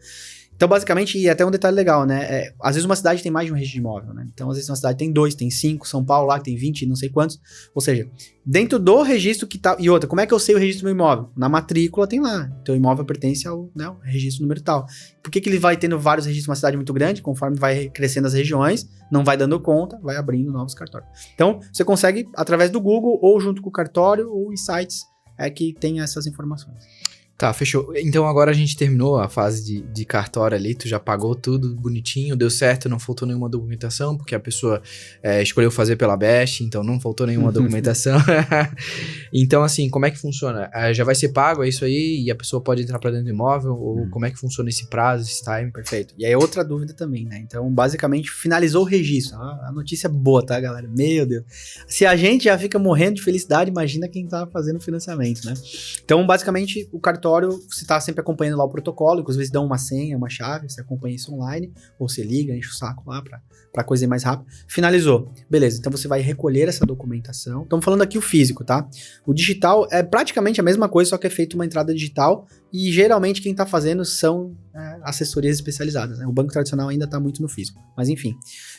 Então, basicamente, e até um detalhe legal, né? Às vezes uma cidade tem mais de um registro de imóvel, né? Então, às vezes uma cidade tem 2, tem 5, São Paulo lá que tem 20, não sei quantos. Ou seja, dentro do registro que tá... E outra, como é que eu sei o registro do meu imóvel? Na matrícula tem lá. Teu imóvel pertence ao, né, ao registro número tal. Por que ele vai tendo vários registros numa cidade muito grande? Conforme vai crescendo as regiões, não vai dando conta, vai abrindo novos cartórios. Então, você consegue, através do Google, ou junto com o cartório, ou em sites que tem essas informações.
Tá, fechou. Então agora a gente terminou a fase de cartório ali, tu já pagou tudo bonitinho, deu certo, não faltou nenhuma documentação, porque a pessoa escolheu fazer pela Best, então não faltou nenhuma documentação. Então assim, como é que funciona? Já vai ser pago, é isso aí, e a pessoa pode entrar pra dentro do imóvel, ou como é que funciona esse prazo, esse time?
Perfeito. E aí outra dúvida também, né? Então basicamente finalizou o registro. A notícia é boa, tá, galera? Meu Deus. Se a gente já fica morrendo de felicidade, imagina quem tá fazendo financiamento, né? Então basicamente o cartório, você tá sempre acompanhando lá o protocolo, que às vezes dão uma senha, uma chave, você acompanha isso online, ou você liga, enche o saco lá pra coisa ir mais rápido. Finalizou. Beleza, então você vai recolher essa documentação. Estamos falando aqui o físico, tá? O digital é praticamente a mesma coisa, só que é feito uma entrada digital e geralmente quem tá fazendo são assessorias especializadas, né? O banco tradicional ainda tá muito no físico. Mas enfim,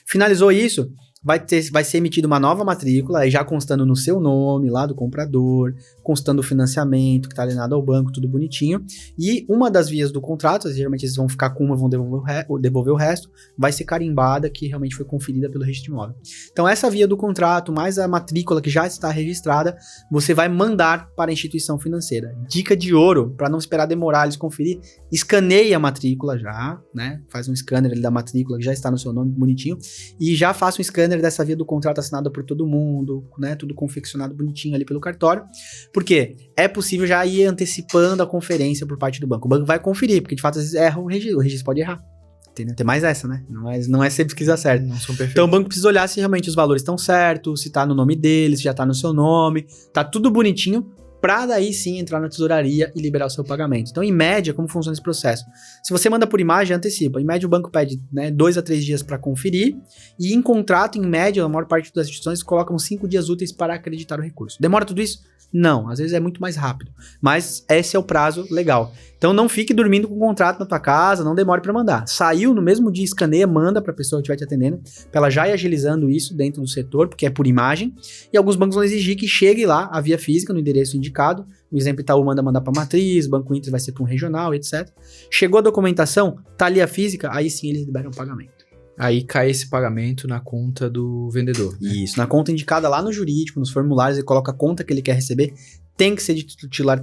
finalizou isso, vai ser emitida uma nova matrícula, já constando no seu nome, lá do comprador, constando o financiamento que está alinhado ao banco, tudo bonitinho. E uma das vias do contrato, geralmente eles vão ficar com uma, vão devolver o resto, vai ser carimbada que realmente foi conferida pelo registro de imóvel. Então essa via do contrato, mais a matrícula que já está registrada, você vai mandar para a instituição financeira. Dica de ouro, para não esperar demorar eles conferir, escaneie a matrícula já, né? Faz um scanner ali da matrícula que já está no seu nome, bonitinho, e já faça um scanner dessa via do contrato assinado por todo mundo, né? Tudo confeccionado bonitinho ali pelo cartório. Porque é possível já ir antecipando a conferência por parte do banco. O banco vai conferir, porque de fato às vezes erra o registro pode errar. Entendeu? Tem mais essa, né? Não é sempre que dá certo.
Não são perfeitos.
Então o banco precisa olhar se realmente os valores estão certos, se tá no nome dele, se já tá no seu nome, tá tudo bonitinho, pra daí sim entrar na tesouraria e liberar o seu pagamento. Então, em média, como funciona esse processo? Se você manda por imagem, antecipa. Em média, o banco pede 2 a 3 dias para conferir e em contrato, em média, a maior parte das instituições colocam 5 dias úteis para acreditar o recurso. Demora tudo isso? Não, às vezes é muito mais rápido, mas esse é o prazo legal. Então não fique dormindo com o contrato na tua casa, não demore para mandar. Saiu no mesmo dia, escaneia, manda para a pessoa que estiver te atendendo, para ela já ir agilizando isso dentro do setor, porque é por imagem, e alguns bancos vão exigir que chegue lá a via física no endereço indicado. O exemplo Itaú manda mandar para matriz, Banco Inter vai ser para um regional, etc. Chegou a documentação, tá ali a física, aí sim eles liberam o pagamento.
Aí cai esse pagamento na conta do vendedor. Né?
Isso, na conta indicada lá no jurídico, nos formulários, ele coloca a conta que ele quer receber, tem que ser de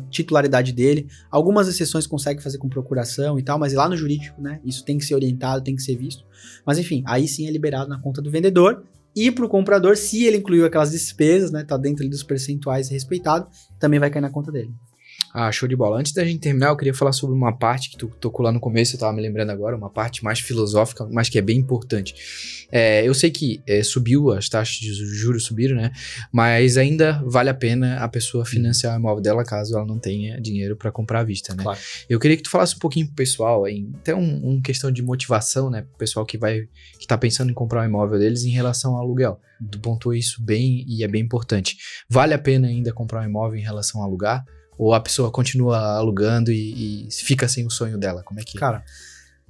titularidade dele. Algumas exceções conseguem fazer com procuração e tal, mas lá no jurídico, né, isso tem que ser orientado, tem que ser visto. Mas enfim, aí sim é liberado na conta do vendedor e pro comprador, se ele incluiu aquelas despesas, né, tá dentro ali dos percentuais respeitado, também vai cair na conta dele.
Ah, show de bola. Antes da gente terminar, eu queria falar sobre uma parte que tu tocou lá no começo, eu tava me lembrando agora, uma parte mais filosófica, mas que é bem importante. Eu sei que subiu, as taxas de juros subiram, né? Mas ainda vale a pena a pessoa financiar o imóvel dela caso ela não tenha dinheiro para comprar à vista, né?
Claro.
Eu queria que tu falasse um pouquinho pro pessoal, até uma questão de motivação, né? Pro pessoal que tá pensando em comprar um imóvel deles em relação ao aluguel. Tu pontuou isso bem e é bem importante. Vale a pena ainda comprar um imóvel em relação a alugar? Ou a pessoa continua alugando e fica sem o sonho dela? Como é que é?
Cara,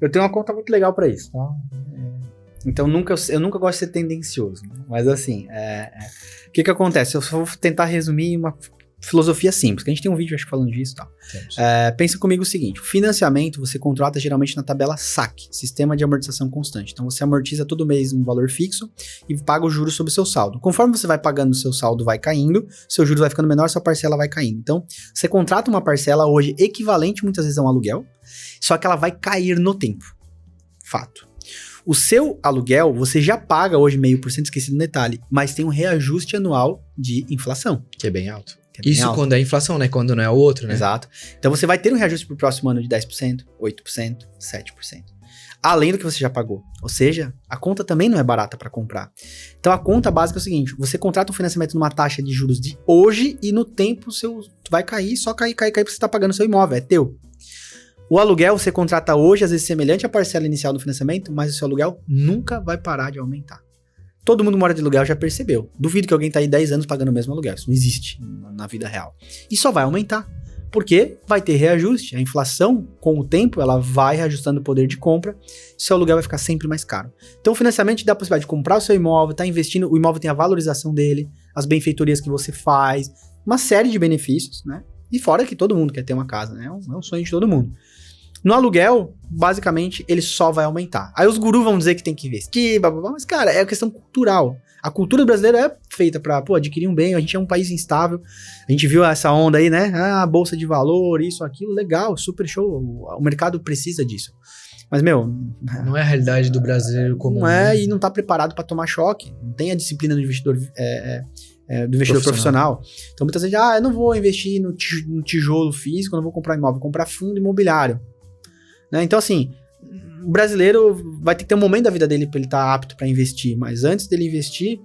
eu tenho uma conta muito legal pra isso, tá? Então eu nunca gosto de ser tendencioso, né? Mas assim, o que acontece? Eu vou tentar resumir uma filosofia simples, que a gente tem um vídeo acho que falando disso e tal. Pensa comigo o seguinte, o financiamento você contrata geralmente na tabela SAC, Sistema de Amortização Constante. Então você amortiza todo mês um valor fixo e paga os juros sobre o seu saldo. Conforme você vai pagando, o seu saldo vai caindo, seu juros vai ficando menor, sua parcela vai caindo. Então você contrata uma parcela hoje equivalente muitas vezes a um aluguel, só que ela vai cair no tempo. Fato. O seu aluguel, você já paga hoje 0,5%, esqueci do detalhe, mas tem um reajuste anual de inflação.
Que é bem alto. Isso quando é inflação, né? Quando não é o outro, né?
Exato. Então você vai ter um reajuste pro próximo ano de 10%, 8%, 7%. Além do que você já pagou. Ou seja, a conta também não é barata para comprar. Então a conta básica é o seguinte, você contrata um financiamento numa taxa de juros de hoje e no tempo seu vai cair, só cair, porque você tá pagando seu imóvel, é teu. O aluguel você contrata hoje, às vezes semelhante à parcela inicial do financiamento, mas o seu aluguel nunca vai parar de aumentar. Todo mundo mora de aluguel já percebeu. Duvido que alguém tá aí 10 anos pagando o mesmo aluguel. Isso não existe na vida real. E só vai aumentar. Porque vai ter reajuste. A inflação, com o tempo, ela vai reajustando o poder de compra. Seu aluguel vai ficar sempre mais caro. Então, o financiamento te dá a possibilidade de comprar o seu imóvel, tá investindo, o imóvel tem a valorização dele, as benfeitorias que você faz, uma série de benefícios, né? E fora que todo mundo quer ter uma casa, né? É um sonho de todo mundo. No aluguel, basicamente, ele só vai aumentar. Aí os gurus vão dizer que tem que investir, blá, blá, blá, mas, cara, é uma questão cultural. A cultura brasileira é feita pra, adquirir um bem. A gente é um país instável. A gente viu essa onda aí, né? Bolsa de valor, isso, aquilo, legal, super show. O mercado precisa disso. Mas, meu...
Não é a realidade do brasileiro comum.
Não é, e não tá preparado pra tomar choque. Não tem a disciplina do investidor, do investidor profissional. Então, muitas vezes, eu não vou investir no tijolo físico, eu não vou comprar imóvel, vou comprar fundo imobiliário. Né? Então, assim, o brasileiro vai ter que ter um momento da vida dele para ele estar apto para investir, mas antes dele investir,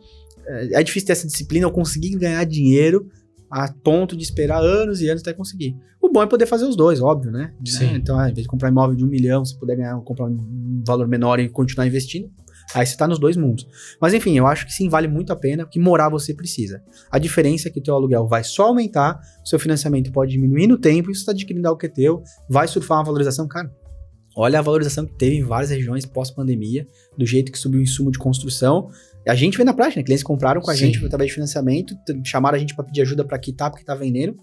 é difícil ter essa disciplina ou conseguir ganhar dinheiro a ponto de esperar anos e anos até conseguir. O bom é poder fazer os dois, óbvio, né?
Sim.
Então, ao invés de comprar imóvel de 1 milhão, se puder comprar um valor menor e continuar investindo, aí você tá nos dois mundos. Mas enfim, eu acho que sim, vale muito a pena, porque morar você precisa. A diferença é que o teu aluguel vai só aumentar, o seu financiamento pode diminuir no tempo, e você tá adquirindo algo que é teu, vai surfar uma valorização, cara. Olha a valorização que teve em várias regiões pós-pandemia, do jeito que subiu o insumo de construção. A gente vê na prática, né? Clientes compraram com a gente através de financiamento, chamaram a gente para pedir ajuda para quitar, porque tá vendendo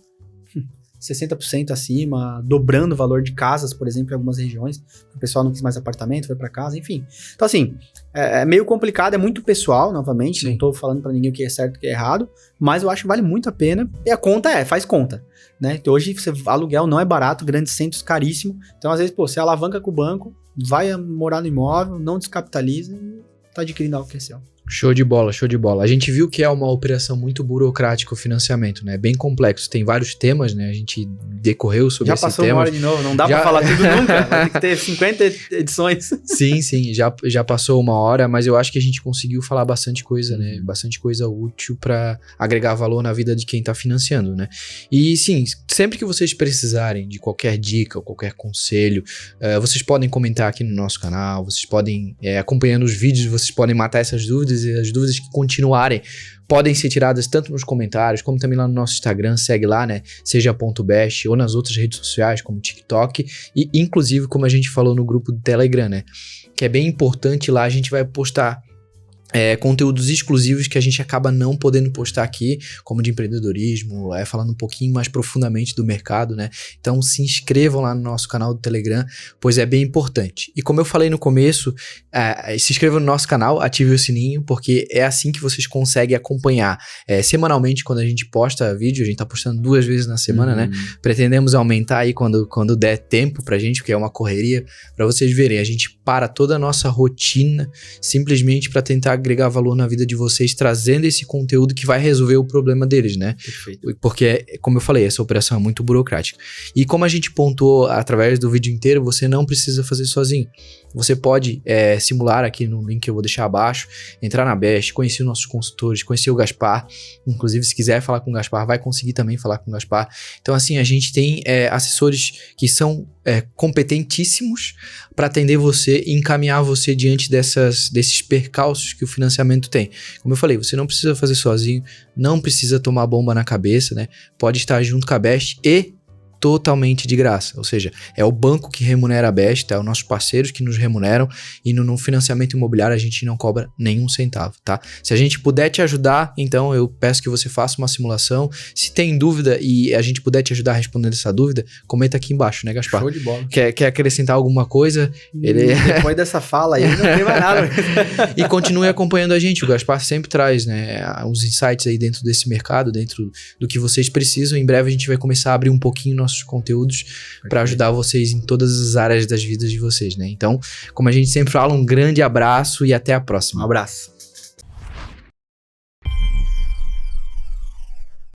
60% acima, dobrando o valor de casas, por exemplo, em algumas regiões. O pessoal não quis mais apartamento, foi para casa, enfim. Então, assim, é meio complicado, é muito pessoal, novamente. Sim. Não tô falando para ninguém o que é certo e o que é errado, mas eu acho que vale muito a pena. E a conta faz conta, né? Então, hoje, aluguel não é barato, grandes centros caríssimo. Então, às vezes, você alavanca com o banco, vai morar no imóvel, não descapitaliza e tá adquirindo algo que é seu.
Show de bola, show de bola. A gente viu que é uma operação muito burocrática o financiamento, né? Bem complexo, tem vários temas, né? A gente decorreu sobre esse tema. Já passou uma
hora de novo, não dá pra falar tudo nunca, vai ter que ter 50 edições.
Sim, já passou uma hora, mas eu acho que a gente conseguiu falar bastante coisa, né? Bastante coisa útil pra agregar valor na vida de quem tá financiando, né? E sim, sempre que vocês precisarem de qualquer dica ou qualquer conselho, vocês podem comentar aqui no nosso canal, vocês podem, acompanhando os vídeos, vocês podem matar essas dúvidas, e as dúvidas que continuarem podem ser tiradas tanto nos comentários, como também lá no nosso Instagram, segue lá, né, seja.best, ou nas outras redes sociais, como TikTok, e inclusive, como a gente falou no grupo do Telegram, né, que é bem importante lá, a gente vai postar conteúdos exclusivos que a gente acaba não podendo postar aqui, como de empreendedorismo, falando um pouquinho mais profundamente do mercado, né? Então se inscrevam lá no nosso canal do Telegram, pois é bem importante. E como eu falei no começo, se inscrevam no nosso canal, ative o sininho, porque é assim que vocês conseguem acompanhar semanalmente quando a gente posta vídeo. A gente tá postando 2 vezes na semana, né? Pretendemos aumentar aí quando der tempo pra gente, porque é uma correria, pra vocês verem. A gente para toda a nossa rotina simplesmente pra tentar agregar valor na vida de vocês, trazendo esse conteúdo que vai resolver o problema deles, né?
Perfeito.
Porque, como eu falei, essa operação é muito burocrática. E como a gente pontuou através do vídeo inteiro, você não precisa fazer sozinho. Você pode simular aqui no link que eu vou deixar abaixo, entrar na Best, conhecer os nossos consultores, conhecer o Gaspar. Inclusive, se quiser falar com o Gaspar, vai conseguir também falar com o Gaspar. Então, assim, a gente tem assessores que são competentíssimos para atender você e encaminhar você diante desses percalços que o financiamento tem. Como eu falei, você não precisa fazer sozinho, não precisa tomar bomba na cabeça, né? Pode estar junto com a Best e totalmente de graça, ou seja, é o banco que remunera a Best, os nossos parceiros que nos remuneram, e no financiamento imobiliário a gente não cobra nenhum centavo, tá? Se a gente puder te ajudar, então eu peço que você faça uma simulação. Se tem dúvida e a gente puder te ajudar a responder essa dúvida, comenta aqui embaixo, né, Gaspar?
Show de bola.
Quer acrescentar alguma coisa?
Depois dessa fala aí, não tem mais nada.
E continue acompanhando a gente, o Gaspar sempre traz, né, uns insights aí dentro desse mercado, dentro do que vocês precisam. Em breve a gente vai começar a abrir um pouquinho nossos conteúdos para ajudar vocês em todas as áreas das vidas de vocês, né? Então, como a gente sempre fala, um grande abraço e até a próxima.
Um abraço.